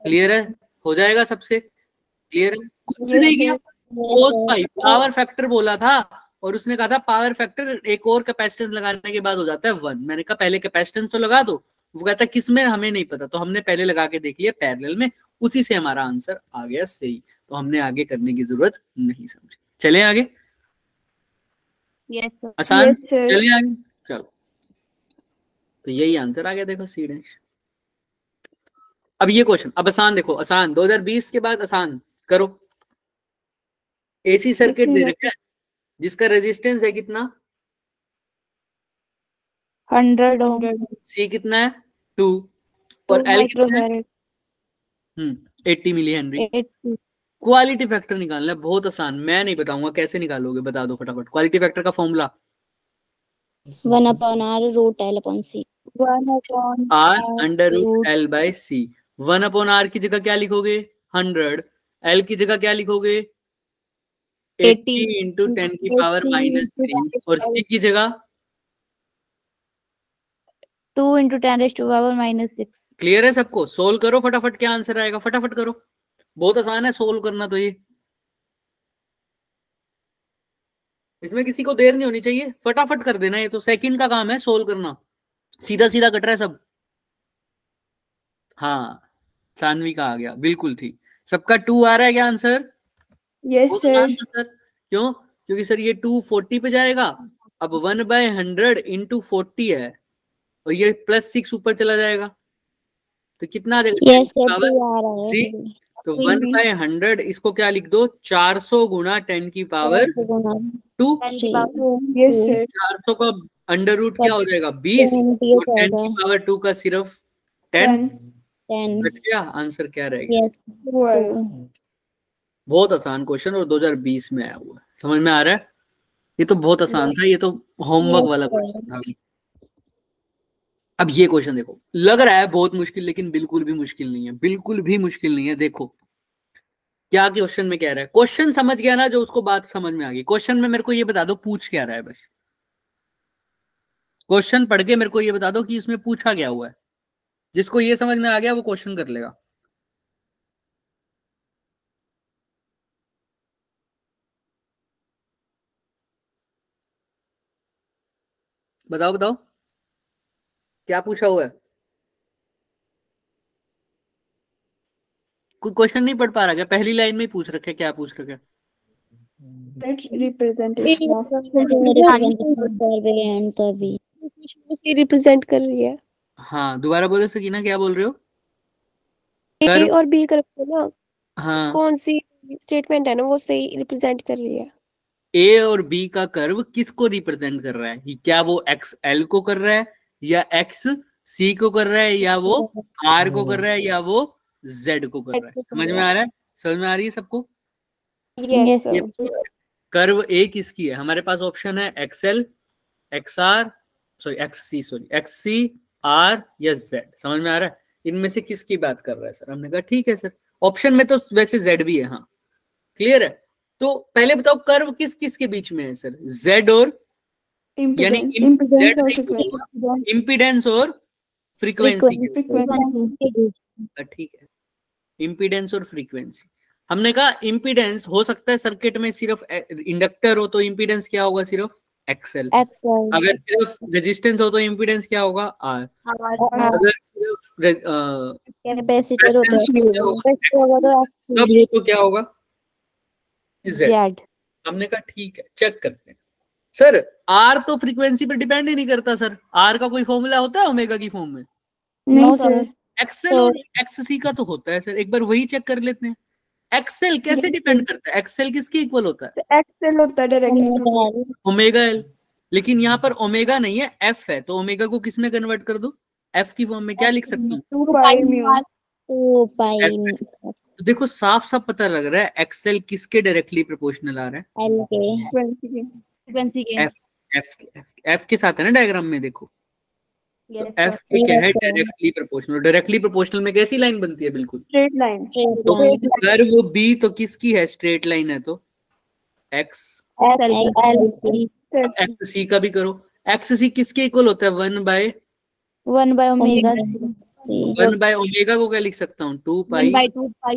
क्लियर है, हो जाएगा सबसे क्लियर है, कुछ नहीं किया। पावर फैक्टर बोला था, और उसने कहा था पावर फैक्टर एक और कैपेसिटेंस लगाने के बाद हो जाता है 1। मैंने कहा पहले कैपेसिटेंस तो लगा दो, वो कहता है किसमें हमें नहीं पता, तो हमने पहले लगा के देख लिया पैरेलल में, उसी से हमारा आंसर आ गया सही। तो हमने आगे करने की जरूरत नहीं समझी। चले आगे, आसान, चले आगे, चलो। तो यही आंसर आ गया, देखो सी डैश। अब ये क्वेश्चन, अब आसान देखो, आसान 2020 के बाद आसान करो। एसी सर्किट दे रखा है जिसका रेजिस्टेंस है कितना, 100 ओम। सी कितना है 2, और एल कितना है 80 मिली हेनरी। क्वालिटी फैक्टर निकालना है, बहुत आसान, मैं नहीं बताऊंगा कैसे निकालोगे, बता दो फटाफट। क्वालिटी फैक्टर का formula 1 upon r root l upon c। 1 upon r under root l by c। 1 upon r की जगह क्या लिखोगे 100, l की जगह क्या लिखोगे 80 इंटू 10 की पावर माइनस 3, और c की जगह 2 into 10 raised to power minus 6। Clear है सबको, सोल्व करो फटाफट, क्या आंसर आएगा फटाफट करो, बहुत आसान है सोल्व करना। तो ये इसमें किसी को देर नहीं होनी चाहिए, फटाफट कर देना, ये तो सेकंड का काम है सोल्व करना, सीधा सीधा कट रहा है सब। हाँ सानवी का आ गया, बिल्कुल ठीक। सबका 2 आ रहा है क्या आंसर, यस सर। क्यों, क्योंकि सर ये 2 40 पे जाएगा, अब 1/100 इंटू 40 है, और ये +6 ऊपर चला जाएगा, तो कितना आ जाएगा, यस सर 2 आ रहा है। तो 1/100 इसको क्या लिख दो, 400 गुना 10 की पावर 2। Yes sir. 400 का अंडर रूट क्या हो जाएगा 20, और 10 की पावर 2 का सिर्फ 10। क्या आंसर क्या रहेगा। बहुत आसान क्वेश्चन, और 2020 में आया हुआ है, समझ में आ रहा है। ये तो बहुत आसान था, ये तो होमवर्क वाला क्वेश्चन था। अब ये क्वेश्चन देखो, लग रहा है बहुत मुश्किल, लेकिन बिल्कुल भी मुश्किल नहीं है, बिल्कुल भी मुश्किल नहीं है। देखो क्या क्वेश्चन में कह रहा है, क्वेश्चन समझ गया ना, जो उसको बात समझ में आ गई। क्वेश्चन में मेरे को ये बता दो पूछ क्या रहा है, बस क्वेश्चन पढ़ के मेरे को ये बता दो कि इसमें पूछा क्या हुआ है। जिसको ये समझ में आ गया वो क्वेश्चन कर लेगा। बताओ बताओ क्या पूछा हुआ है? कोई क्वेश्चन नहीं पढ़ पा रहा क्या? पहली लाइन में ही पूछ रखे, क्या पूछ रखे? रिप्रेजेंटेशन ऑफ एंड का भी उसी रिप्रेजेंट कर रही है। हाँ दोबारा बोलो सकीना, क्या बोल रहे हो? ए कर्व, और बी कर ना, हाँ कौन सी स्टेटमेंट है ना वो सही रिप्रेजेंट कर रही है। ए और बी का कर्व किसको रिप्रेजेंट कर रहा है? क्या वो एक्स एल को कर रहा है, या एक्स सी को कर रहा है, या वो आर को कर रहा है, या वो जेड को कर रहा है? समझ में आ रहा है? समझ में आ रही है सबको? यस ये सर। कर्व ए किसकी है? हमारे पास ऑप्शन है XL, XR, sorry XC, sorry XC, R या जेड। समझ में आ रहा है? इनमें से किसकी बात कर रहा है सर? हमने कहा ठीक है सर, ऑप्शन में तो वैसे जेड भी है। हाँ क्लियर है। तो पहले बताओ कर्व किस किस के बीच में है सर? जेड और, यानी इम्पीडेंस और फ्रीक्वेंसी। इम्पीडेंस और फ्रीक्वेंसी के, फ्रीक्वेंसी ठीक है, इम्पीडेंस और फ्रीक्वेंसी। हमने कहा इम्पीडेंस हो सकता है सर्किट में सिर्फ इंडक्टर हो तो इम्पीडेंस क्या होगा? सिर्फ एक्सएल। एक्सएल अगर सिर्फ रेजिस्टेंस हो तो इम्पीडेंस क्या होगा? आर। अगर सिर्फ कैपेसिटर होता है कैपेसिटर होगा तो सब हो तो क्या होगा? जेड। जेड। हमने कहा ठीक है, चेक करते हैं। सर आर तो फ्रीक्वेंसी पे डिपेंड ही नहीं करता सर। आर का कोई फॉर्मूला होता है ओमेगा की फॉर्म में? No sir. एक्सएल और एक्ससी का तो होता है सर, एक बार वही चेक कर लेते हैं। एक्सएल कैसे डिपेंड करता है? एक्सएल किसके इक्वल होता है? एक्सएल होता है डायरेक्टली ओमेगा एल। लेकिन यहाँ पर ओमेगा नहीं है, एफ है, तो ओमेगा को किस में कन्वर्ट कर दो? एफ की फॉर्म में क्या लिख सकता हूँ? 2 पाई म्यू। टू पाई तो देखो साफ साफ पता लग रहा है एक्सएल किसके डायरेक्टली प्रोपोर्शनल आ रहा है? एल के फ्रीक्वेंसी के। एफ। एफ के साथ है ना डायग्राम में, देखो तो यस एफ के क्या है? Directly proportional. डायरेक्टली प्रोपोर्शनल में कैसी लाइन बनती है? बिल्कुल स्ट्रेट लाइन। तो अगर वो बी तो किसकी है? स्ट्रेट लाइन है तो एक्स। एल एक्स सी का भी करो। एक्स सी किसके इक्वल होता है? 1/, 1/ओमेगा 1/ओमेगा को क्या लिख सकता हूँ? 2 पाई। 2 पाई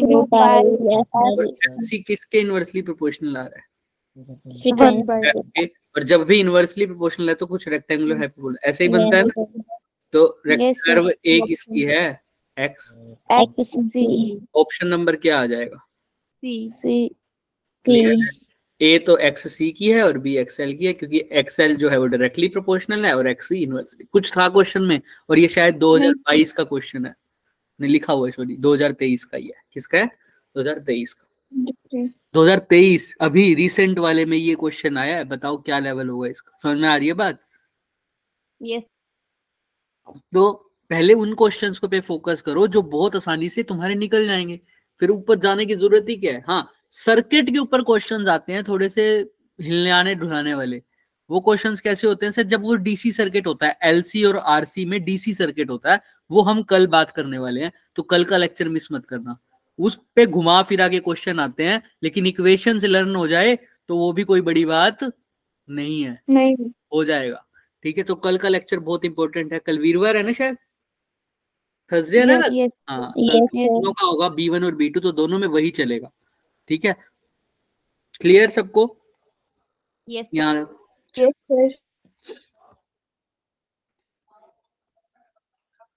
एक्स सी किसके इनवर्सली प्रोपोर्शनल आ रहा है? 1 बाय F के। और जब भी इनवर्सली प्रोपोर्शनल है तो कुछ रेक्टेंगुलर हाइपरबोला ऐसे ही बनता है ना। तो कर्व ए किसकी है? X. X C option number क्या आ जाएगा? सी ए तो एक्स सी की है और बी एक्सएल की है, क्योंकि एक्सएल जो है वो डायरेक्टली प्रोपोर्शनल है और एक्स सी इनवर्सली। कुछ था क्वेश्चन में, और ये शायद 2022 का क्वेश्चन है, नहीं लिखा हुआ है, सॉरी 2023 का ही है। किसका है? 2023 का। 2023 अभी रिसेंट वाले में ये क्वेश्चन आया है। बताओ क्या लेवल होगा इसका? समझ में आ रही है बात? यस। तो पहले उन क्वेश्चंस को पे फोकस करो जो बहुत आसानी से तुम्हारे निकल जाएंगे, फिर ऊपर जाने की जरूरत ही क्या है। हाँ सर्किट के ऊपर क्वेश्चंस आते हैं थोड़े से हिलने ढुलाने वाले। वो क्वेश्चंस कैसे होते हैं सर? जब वो डीसी सर्किट होता है, एलसी और आरसी में डीसी सर्किट होता है, वो हम कल बात करने वाले हैं, तो कल का लेक्चर मिस मत करना। उस पे घुमा फिरा के क्वेश्चन आते हैं, लेकिन इक्वेशन से लर्न हो जाए तो वो भी कोई बड़ी बात नहीं है, नहीं हो जाएगा। ठीक है, तो कल का लेक्चर बहुत इंपॉर्टेंट है। कल वीरवार है ना, शायद थर्सडे है ना कल? हाँ कल दोनों का होगा, B1 और B2, तो दोनों में वही चलेगा। ठीक है, क्लियर सबको? यस। यहाँ यस सर।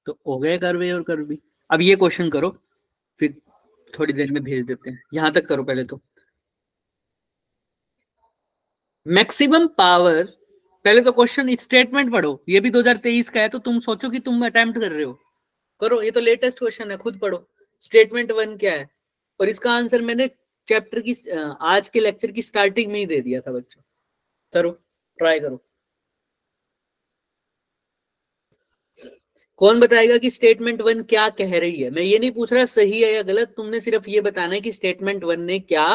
तो हो गए कर्व ए और कर्व बी। अब ये क्वेश्चन करो, फिर थोड़ी देर में भेज देते हैं। यहां तक करो पहले तो। मैक्सिमम पावर, पहले तो क्वेश्चन स्टेटमेंट पढ़ो। ये भी 2023 का है, तो तुम सोचो कि तुम अटेम्प्ट कर रहे हो। करो, ये तो लेटेस्ट क्वेश्चन है, खुद पढ़ो। स्टेटमेंट 1 क्या है? और इसका आंसर मैंने चैप्टर की आज के लेक्चर की स्टार्टिंग में ही दे दिया था बच्चों। करो, ट्राई करो। कौन बताएगा कि स्टेटमेंट 1 क्या कह रही है? मैं ये नहीं पूछ रहा सही है या गलत, तुमने सिर्फ ये बताना है कि स्टेटमेंट 1 ने क्या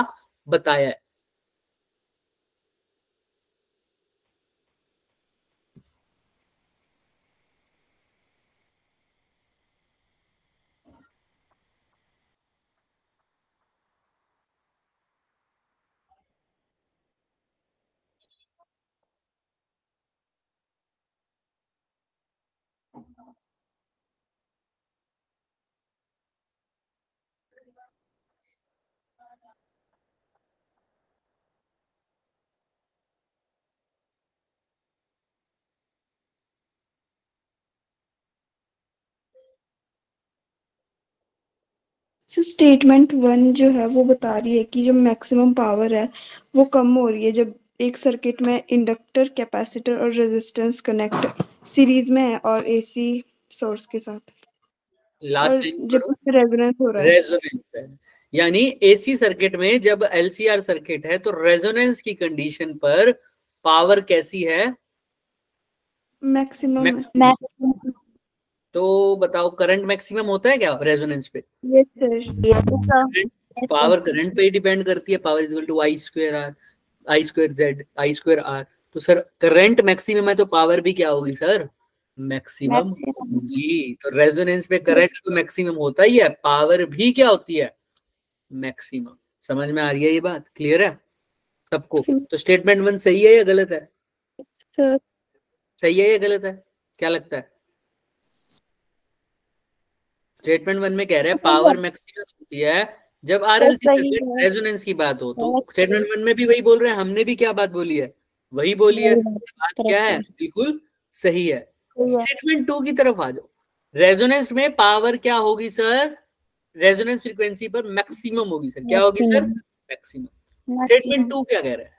बताया है। सो स्टेटमेंट 1 जो है वो बता रही है कि जो मैक्सिमम पावर है वो कम हो रही है जब एक सर्किट में इंडक्टर, कैपेसिटर और रेजिस्टेंस कनेक्ट सीरीज में है और एसी सोर्स के साथ, लास्ट और लाइन जब उसमें रेजोनेंस हो रहा है। रेजोनेंस है, यानी एसी सर्किट में जब एलसीआर सर्किट है तो रेजोनेंस की कंडीशन पर पावर कैसी है? मैक्सिमम। तो बताओ करंट मैक्सिमम होता है क्या रेजोनेंस पे? Yes sir. पावर करंट पे ही डिपेंड करती है, power is equal to I square R, I square Z, I square R. तो सर करंट मैक्सिमम है तो पावर भी क्या होगी सर? मैक्सिमम होगी। तो रेजोनेंस पे करंट तो मैक्सिमम होता ही है, पावर भी क्या होती है? मैक्सिमम। समझ में आ रही है ये बात? क्लियर है सबको? तो स्टेटमेंट 1 सही है या गलत है? सही है या गलत है, क्या लगता है? स्टेटमेंट 1 में कह रहे हैं पावर मैक्सिमम होती है जब आरएलसी सर्किट रेजोनेंस की बात हो। तो स्टेटमेंट 1 में भी वही बोल रहे हैं, हमने भी क्या बात बोली है? वही बोली है। बात क्या है? बिल्कुल सही है। स्टेटमेंट 2 की तरफ आ जाओ। रेजोनेंस में पावर क्या होगी सर? रेजोनेंस फ्रीक्वेंसी पर मैक्सिमम होगी सर। क्या होगी सर? मैक्सिमम। स्टेटमेंट 2 क्या कह रहा है?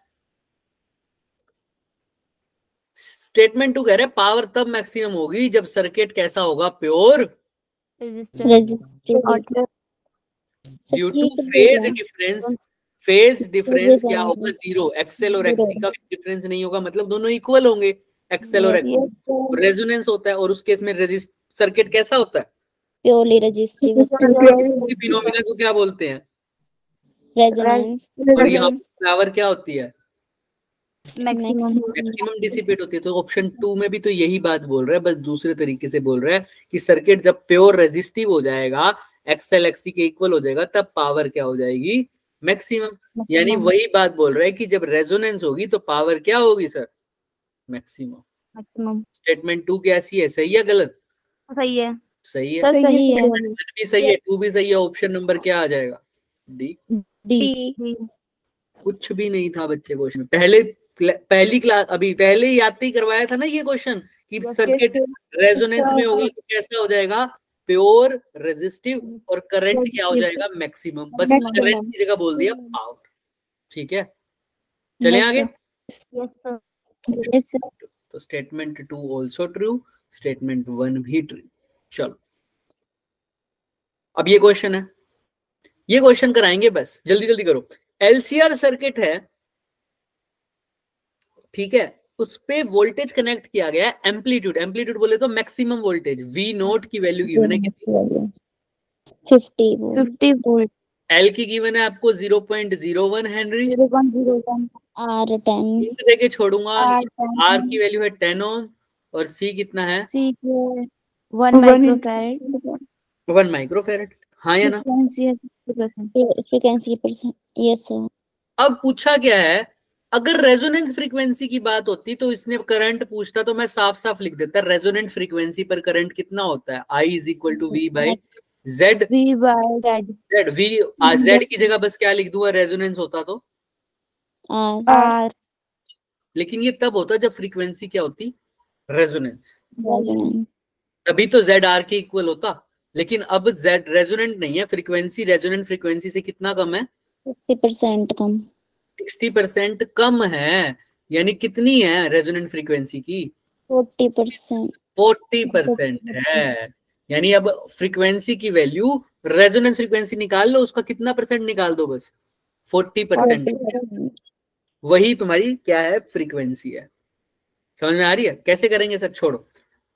स्टेटमेंट 2 कह रहा है पावर तब मैक्सिमम होगी जब सर्किट कैसा होगा? Pure due two phase difference. Phase difference क्या होगा? 0। एक्सएल और एक्सी का डिफरेंस नहीं होगा, मतलब दोनों इक्वल होंगे, एक्सएल और एक्सी। रेजोनेंस होता है और उस केस में सर्किट कैसा होता है? Purely resistive. फिनोमिना को क्या बोलते हैं? रेजोनेंस। और यहाँ पावर क्या होती है? मैक्सिमम डिसिपेट होती है। तो ऑप्शन 2 में भी तो यही बात बोल रहा है, बस दूसरे तरीके से बोल रहा है कि सर्किट जब प्योर रेजिस्टिव हो जाएगा, एक्सएल एक्सी के इक्वल हो जाएगा, तब पावर क्या हो जाएगी? मैक्सिमम। यानी वही बात बोल रहा है कि जब रेजोनेंस होगी तो पावर क्या होगी सर? मैक्सिमम। स्टेटमेंट 2 कैसी है? सही है गलत? सही है। सही है। सही है। भी सही है, 2 भी सही है। ऑप्शन नंबर क्या आ जाएगा? डी। कुछ भी नहीं था बच्चे क्वेश्चन। पहली क्लास अभी पहले ही याद ही करवाया था ना ये क्वेश्चन कि सर्किट रेजोनेंस में होगा तो कैसा हो जाएगा? Pure resistive. और करंट क्या हो जाएगा? मैक्सिमम। बस करंट की जगह बोल दिया पावर। ठीक है, चले आगे। तो स्टेटमेंट 2 ऑल्सो ट्रू, स्टेटमेंट 1 भी ट्रू। चलो अब ये क्वेश्चन है, ये क्वेश्चन कराएंगे, बस जल्दी जल्दी करो। एलसीआर सर्किट है, ठीक है, उस पे वोल्टेज कनेक्ट किया गया है। एम्पलीट्यूड, एम्पलीट्यूड बोले तो मैक्सिमम वोल्टेज वी नोट की वैल्यू गिवन है कितनी? 50 वोल्ट। एल की गिवन है आपको 0.01 हेनरी। R10 देके छोड़ूंगा। आर की वैल्यू है 10 ओम और सी कितना है? 1 माइक्रोफैरड। 1 माइक्रोफैरड। हाँ या ना? Frequency percent. Yes sir. अब पूछा क्या है, अगर रेजोनेंस फ्रीक्वेंसी की बात होती तो इसने करंट पूछता तो मैं साफ साफ लिख देता, रेजोनेंट फ्रीक्वेंसी पर करंट कितना होता है? I is equal to V by Z। Z V Z की जगह बस क्या लिख दूंगा? रेजोनेंस होता तो R। लेकिन ये तब होता जब फ्रीक्वेंसी क्या होती? रेजोनेंस। तभी तो Z R के इक्वल होता। लेकिन अब Z रेजोनेंट नहीं है, फ्रीक्वेंसी रेजोनेंट फ्रीक्वेंसी से कितना कम है? 60% कम। 60% कम है। यानी कितनी है रेजोनेंट फ्रीक्वेंसी की? 40%। 40% है। यानी अब फ्रीक्वेंसी की वैल्यू, रेजोनेंस फ्रीक्वेंसी निकाल लो, उसका कितना परसेंट निकाल दो? बस 40%। वही तुम्हारी क्या है? फ्रीक्वेंसी है। समझ में आ रही है? कैसे करेंगे सर? छोड़ो,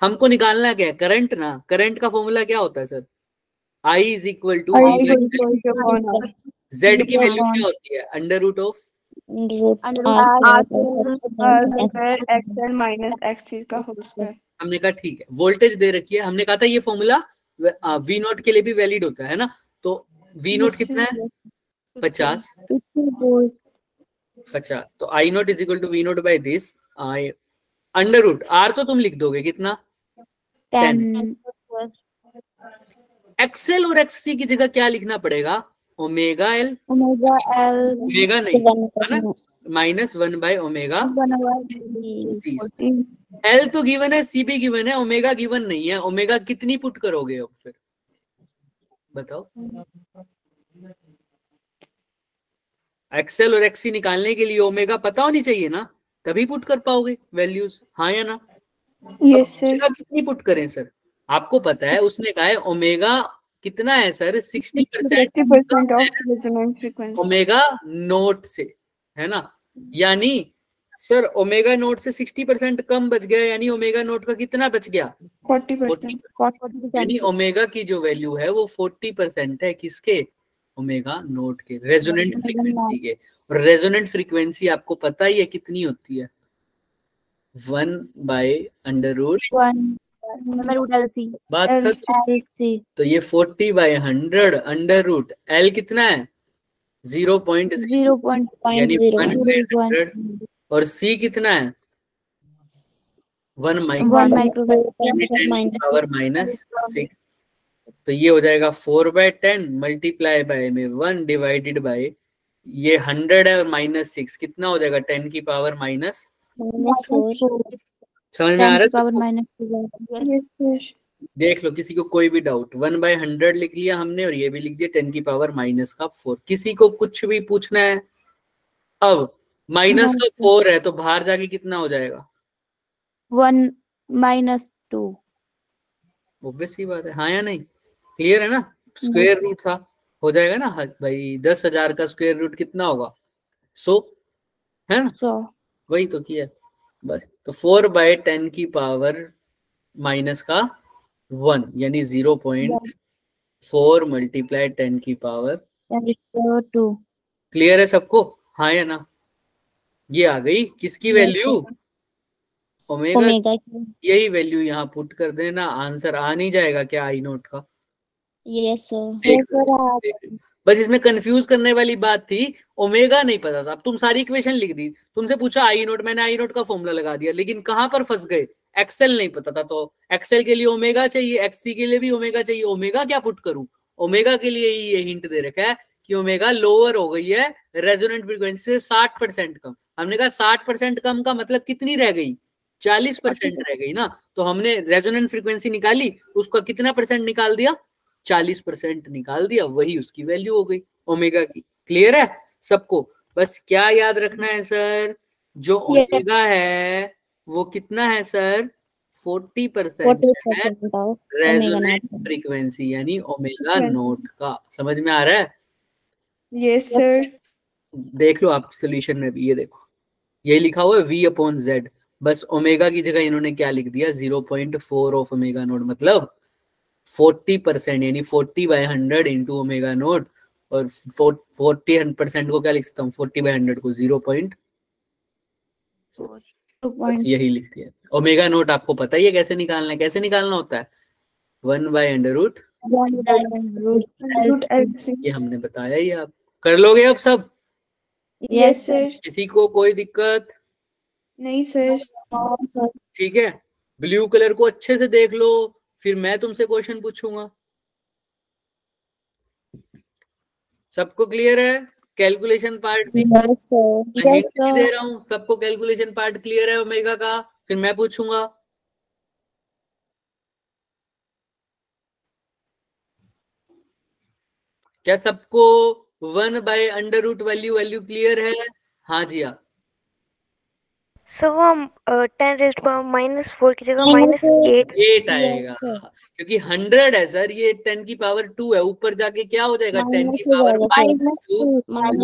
हमको निकालना क्या है? करंट ना। करंट का फॉर्मूला क्या होता है sir? I is equal to Z की वैल्यू क्या होती है? अंडर रूट ऑफ हमने कहा ठीक है, वोल्टेज दे रखी है, हमने कहा था ये फॉर्मूला V नोट के लिए भी वैलिड होता है ना। तो V नोट कितना है? 50। तो I naught is equal to V naught by this I under root R तो तुम लिख दोगे कितना? 10। एक्सएल और एक्ससी की जगह क्या लिखना पड़ेगा? Omega L. ओमेगा नहीं है ना, -1 बाय ओमेगा सी। एल तो गिवन है, सी भी गिवन है, ओमेगा गिवन नहीं है। ओमेगा कितनी पुट करोगे अब फिर? बताओ। एक्सेल और एक्सी निकालने के लिए ओमेगा पता होनी चाहिए ना, तभी पुट कर पाओगे वैल्यूज, हाँ या ना? Yes sir. कितनी पुट करें सर? आपको पता है उसने कहा है ओमेगा कितना है sir, 60% of resonance frequency omega naught से, है ना? यानी सर ओमेगा नोट से 60% कम बच गया, यानी ओमेगा नोट का कितना बच गया? 40%। यानी ओमेगा की जो वैल्यू है वो 40% है, किसके? ओमेगा नोट के, रेजोनेंट फ्रीक्वेंसी के। और रेजोनेंट फ्रीक्वेंसी आपको पता ही है कितनी होती है, 1/√LC। बात खत्म। तो ये 40/100 √, L कितना है? 0.0 यानी 1/100। और C कितना है? 1 माइक्रोफैराड -6। तो ये हो जाएगा 4/10 मल्टीप्लाई बाय में 1 डिवाइडेड बाय, ये 100 है और -6 कितना हो जाएगा? 10 की पावर -4। समझ में आ रहा है? देख लो किसी को कोई भी डाउट, 1/100 लिख लिया हमने और ये भी लिख दिया 10 की पावर -4। किसी को कुछ भी पूछना है? अब -4 है तो बाहर जाके कितना हो जाएगा? 1 -2। ऑब्वियस सी बात है, हाँ या नहीं? क्लियर है ना? स्क्वायर रूट था, हो जाएगा ना भाई। 10,000 का स्क्वायर रूट कितना होगा? 100, है ना? 100। वही तो किया बस। तो 4/10 की पावर -1 यानी 0.4 मल्टीप्लाई 10 की पावर 2। क्लियर है सबको, हाँ या ना? ये आ गई किसकी वैल्यू? ओमेगा। यही वैल्यू यहाँ पुट कर देना, आंसर आ नहीं जाएगा क्या आई नोट का? यस बस इसमें कंफ्यूज करने वाली बात थी, ओमेगा नहीं पता था। अब तुम सारी इक्वेशन लिख दी, तुमसे पूछा आई नोट, मैंने आई नोट का फॉर्मूला लगा दिया, लेकिन कहां पर फंस गए? एक्सेल नहीं पता था। तो एक्सेल के लिए ओमेगा चाहिए, एक्ससी के लिए भी ओमेगा चाहिए। ओमेगा क्या पुट करूं? ओमेगा के लिए ये हिंट दे रखा है कि ओमेगा लोअर हो गई है रेजोनेंट फ्रीक्वेंसी से 60% कम। हमने कहा 60% कम का मतलब कितनी रह गई? 40% रह गई ना। तो हमने रेजोनेंट फ्रीक्वेंसी निकाली, उसका कितना परसेंट निकाल दिया? 40% निकाल दिया, वही उसकी वैल्यू हो गई ओमेगा की। क्लियर है सबको? बस क्या याद रखना है सर, जो ओमेगा है वो कितना है सर? 40% है रेजोनेंट फ्रीक्वेंसी यानी ओमेगा नोट का। समझ में आ रहा है? Yes sir. देख लो आप सोल्यूशन में भी, ये देखो यही लिखा हुआ है V/Z। बस ओमेगा की जगह इन्होंने क्या लिख दिया? 0.4 ऑफ ओमेगा नोट, मतलब 40% यानी 40/100 इंटू ओमेगा नोट। और 40% को क्या लिख सकता हूँ? 40/100 को 0.4, बस यही लिख दिया। ओमेगा नोट आपको पता ही है कैसे निकालना है। कैसे निकालना होता है? 1/√, ये हमने बताया ही। आप कर लोगे अब सब? Yes sir. किसी को कोई दिक्कत? नहीं सर। ठीक है, ब्लू कलर को अच्छे से देख लो, फिर मैं तुमसे क्वेश्चन पूछूंगा। सबको क्लियर है? कैलकुलेशन पार्ट भी हिंट दे रहा हूँ, सबको कैलकुलेशन पार्ट क्लियर है ओमेगा का? फिर मैं पूछूंगा। क्या सबको 1/√, वैल्यू क्लियर है? हाँ जी हाँ। सो वो 10⁻⁴ की जगह -8 आएगा, क्योंकि 100 है सर, ये 10 की पावर 2 है, ऊपर जाके क्या हो जाएगा? 10 की पावर 2,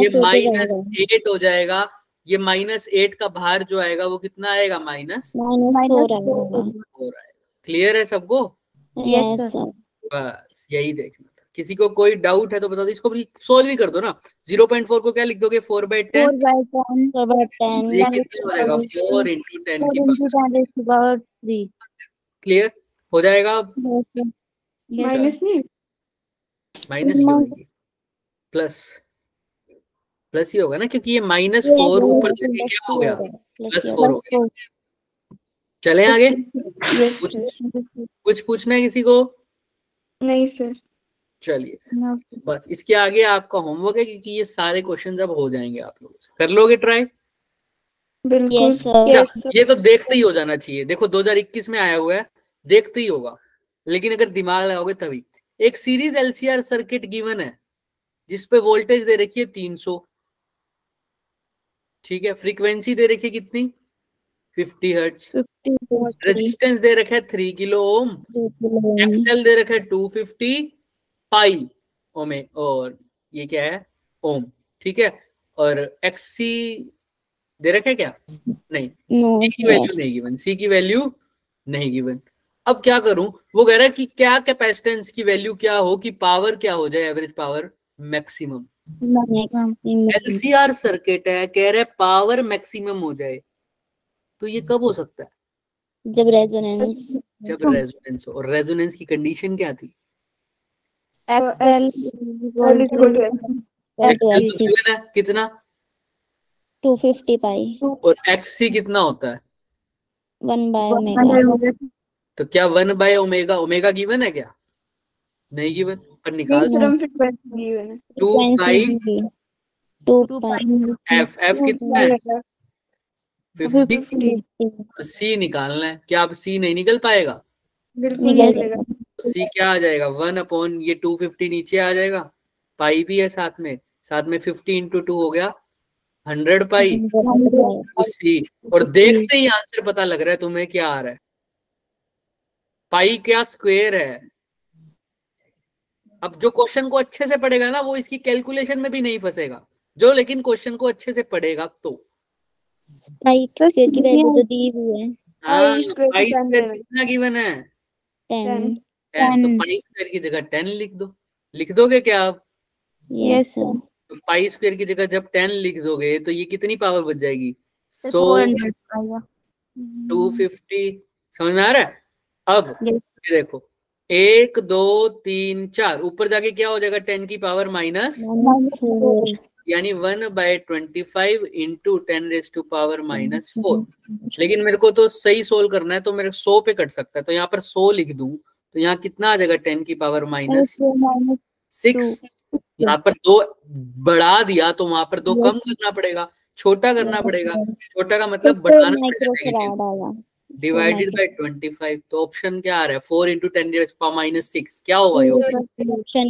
ये -8 हो जाएगा। ये -8 का बाहर जो आएगा वो कितना आएगा? -4 आएगा। क्लियर है सबको? यस बस यही देखना था। किसी को कोई डाउट है तो बता दो, इसको सोल्व ही कर दो ना। 0.4 को क्या लिख दोगे? 4/10। ये कितना हो जाएगा? 4 इंटू 10 की पावर 3। क्लियर हो जाएगा? माइनस ही होगी, प्लस ही होगा ना, क्योंकि ये -4 ऊपर जाके क्या हो गया? +4 हो गया। चले आगे। कुछ पूछना है किसी को? नहीं सर। चलिए बस इसके आगे आपका होमवर्क है, क्योंकि ये सारे क्वेश्चन अब हो जाएंगे आप लोगों से। कर लोगे ट्राई? बिल्कुल। ये तो देखते ही हो जाना चाहिए। देखो 2021 में आया हुआ है, देखते ही होगा, लेकिन अगर दिमाग लगाओगे तभी। एक सीरीज एलसीआर सर्किट गिवन है जिसपे वोल्टेज दे रखी है 300, ठीक है, फ्रीक्वेंसी दे रखी है कितनी 50 हर्ट्ज, रेजिस्टेंस दे रखा है 3 किलो ओम, एक्सएल दे रखा है 250 पाई ओमे, और ये क्या है ओम, ठीक है, और एक्ससी दे रखा है क्या, नहीं, सी की वैल्यू नहीं गिवन, सी की वैल्यू नहीं गिवन। अब क्या करूं, वो कह रहा है कि क्या कैपेसिटेंस की वैल्यू क्या हो कि पावर क्या हो जाए, average power maximum. LCR circuit है, कह रहे पावर मैक्सिमम हो जाए, तो ये कब हो सकता है, जब रेजोनेंस हो, और रेजोनेंस की कंडीशन क्या थी, एक्सएल कितना 250 पाई, और एक्ससी कितना होता है 1 बाय ओमेगा। तो क्या 1 बाय ओमेगा, ओमेगा गिवन है क्या, नहीं गिवन, पर निकाल सकते 2 पाई एफ, एफ कितना है 50, और सी निकालना है, क्या अब सी नहीं निकल पाएगा, तो सी क्या आ जाएगा 1 अपॉन ये 250 नीचे आ जाएगा, पाई भी है साथ में 50 इंटू 2 हो गया 100 पाई सी, और देखते ही आंसर पता लग रहा है तुम्हें क्या आ रहा है, पाई क्या स्क्वायर है। अब जो क्वेश्चन को अच्छे से पढ़ेगा ना वो इसकी कैलकुलेशन में भी नहीं फंसेगा, जो लेकिन क्वेश्चन को अच्छे से पढ़ेगा तो पाई स्क्वायर की वैल्यू तो दी हुई है, पाई स्क्वायर कितना गिवन है 10। 10, तो पाई स्क्वायर की जगह 10 लिख दोगे क्या आप, यस सर। तो पाई स्क्वायर की जगह जब 10 लिख दोगे तो ये कितनी पावर बच जाएगी 100, 250, समझ में आ रहा है। अब ये देखो 1 2 3 4 ऊपर जाके क्या हो जाएगा 10 की पावर माइनस, यानी 1/25 इंटू 10⁻⁴ -4। लेकिन मेरे को तो सही सोल्व करना है तो मेरे 100 पे कट सकता है, तो यहाँ पर 100 लिख दूं तो यहाँ कितना आ जाएगा 10 की पावर -6। यहाँ पर 2 बढ़ा दिया तो वहां पर 2 कम करना पड़ेगा, छोटा करना पड़ेगा, छोटा का मतलब बढ़ाना पड़ेगा, डिवाइडेड बाय 25। तो ऑप्शन क्या आ रहा है 4 इंटू 10⁻⁶, क्या होगा ये ऑप्शन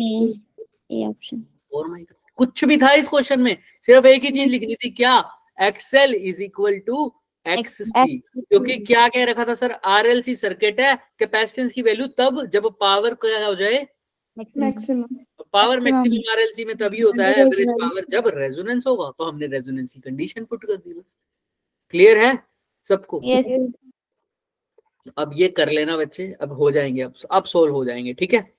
ए, ऑप्शन 4। कुछ भी था इस क्वेश्चन में, सिर्फ एक ही चीज लिखनी थी, क्या XL is equal to XC, क्योंकि क्या कह रखा था सर आरएलसी सर्किट है, कैपेसिटेंस की वैल्यू तब जब पावर क्या हो जाए मैक्सिमम, पावर मैक्सिमम आरएलसी में तभी होता है एवरेज पावर जब रेजोनेंस होगा, तो हमने रेजोनेंस की कंडीशन पुट कर दी बस। क्लियर है सबको? यस। अब ये कर लेना बच्चे, अब हो जाएंगे, अब सोल्व हो जाएंगे, ठीक है।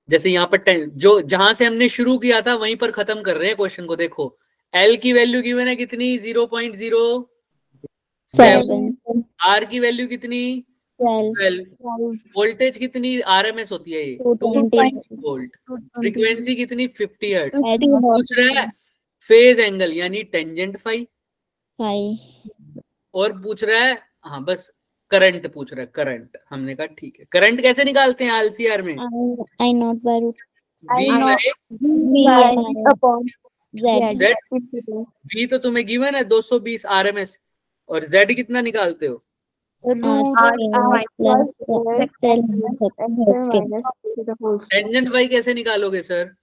जैसे यहाँ पर जो जहां से हमने शुरू किया था वहीं पर खत्म कर रहे हैं क्वेश्चन को। देखो एल की वैल्यू गिवन है कितनी 0.07, आर की वैल्यू कितनी 12, वोल्टेज कितनी आरएमएस होती है ये 220 वोल्ट, फ्रीक्वेंसी कितनी 50 हर्ट्ज, पूछ रहा है फेज एंगल यानी टेंजेंट फाई, और पूछ रहा है हाँ बस करंट पूछ रहा है, करंट। हमने कहा ठीक है, करंट कैसे निकालते हैं एलसीआर में, आई नॉट बाय रूट V तो तुम्हें गिवन है 220 आरएमएस, और Z कितना निकालते हो टेंजेंट फाई कैसे निकालोगे sir,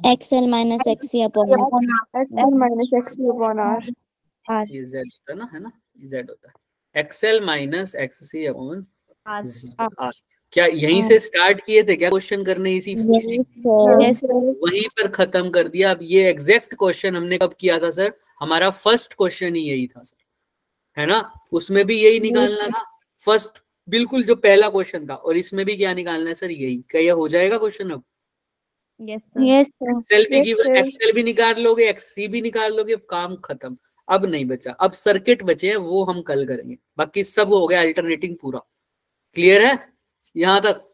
XL minus XC upon R। ये Z होता है ना, है ना, Z होता है XL minus XC upon R। क्या यहीं से स्टार्ट किए थे क्या क्वेश्चन करने, इसी वहीं पर खत्म कर दिया। अब ये एग्जैक्ट क्वेश्चन हमने कब किया था सर, हमारा फर्स्ट क्वेश्चन ही यही था सर, है ना, उसमें भी यही निकालना था फर्स्ट, बिल्कुल जो पहला क्वेश्चन था, और इसमें भी क्या निकालना है सर यही। क्या ये हो जाएगा क्वेश्चन अब? यस एक्सेल भी निकाल लोगे, एक्ससी भी निकाल लोगे, काम खत्म। अब नहीं बचा, अब सर्किट बचे हैं वो हम कल करेंगे, बाकी सब हो गया अल्टरनेटिंग पूरा। क्लियर है यहाँ तक?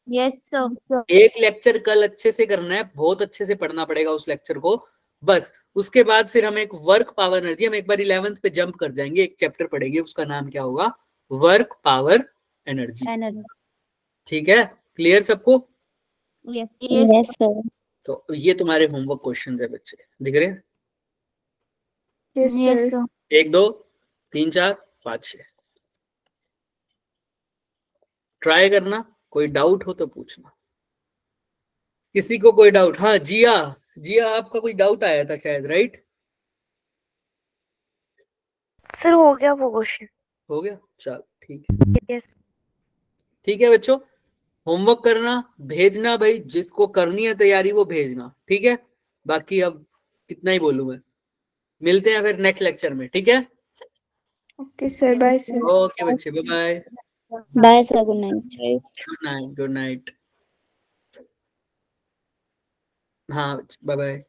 Yes sir. एक लेक्चर कल अच्छे से करना है, बहुत अच्छे से पढ़ना पड़ेगा उस लेक्चर को बस। उसके बाद फिर हम एक वर्क पावर एनर्जी, हम एक बार 11th पे जंप कर जाएंगे, एक चैप्टर पढ़ेंगे, उसका नाम क्या होगा वर्क पावर एनर्जी। ठीक है, क्लियर सबको? Yes sir. तो ये तुम्हारे होमवर्क क्वेश्चन है बच्चे, दिख रहे हैं? Yes sir. 1 2 3 4 5 6 ट्राई करना, कोई डाउट हो तो पूछना। किसी को कोई डाउट? हाँ जिया, जिया आपका कोई डाउट आया था शायद, राइट? सर हो गया वो क्वेश्चन। हो गया, चल ठीक है। यस ठीक है बच्चों, होमवर्क करना, भेजना भाई, जिसको करनी है तैयारी वो भेजना, ठीक है? बाकी अब कितना ही बोलूं मैं। मिलते हैं फिर नेक्स्ट लेक्चर में, ठीक है? Okay sir, bye sir. Okay बच्चे, bye bye. Bye sir, good night. Good night, good night. हाँ बाय बाय।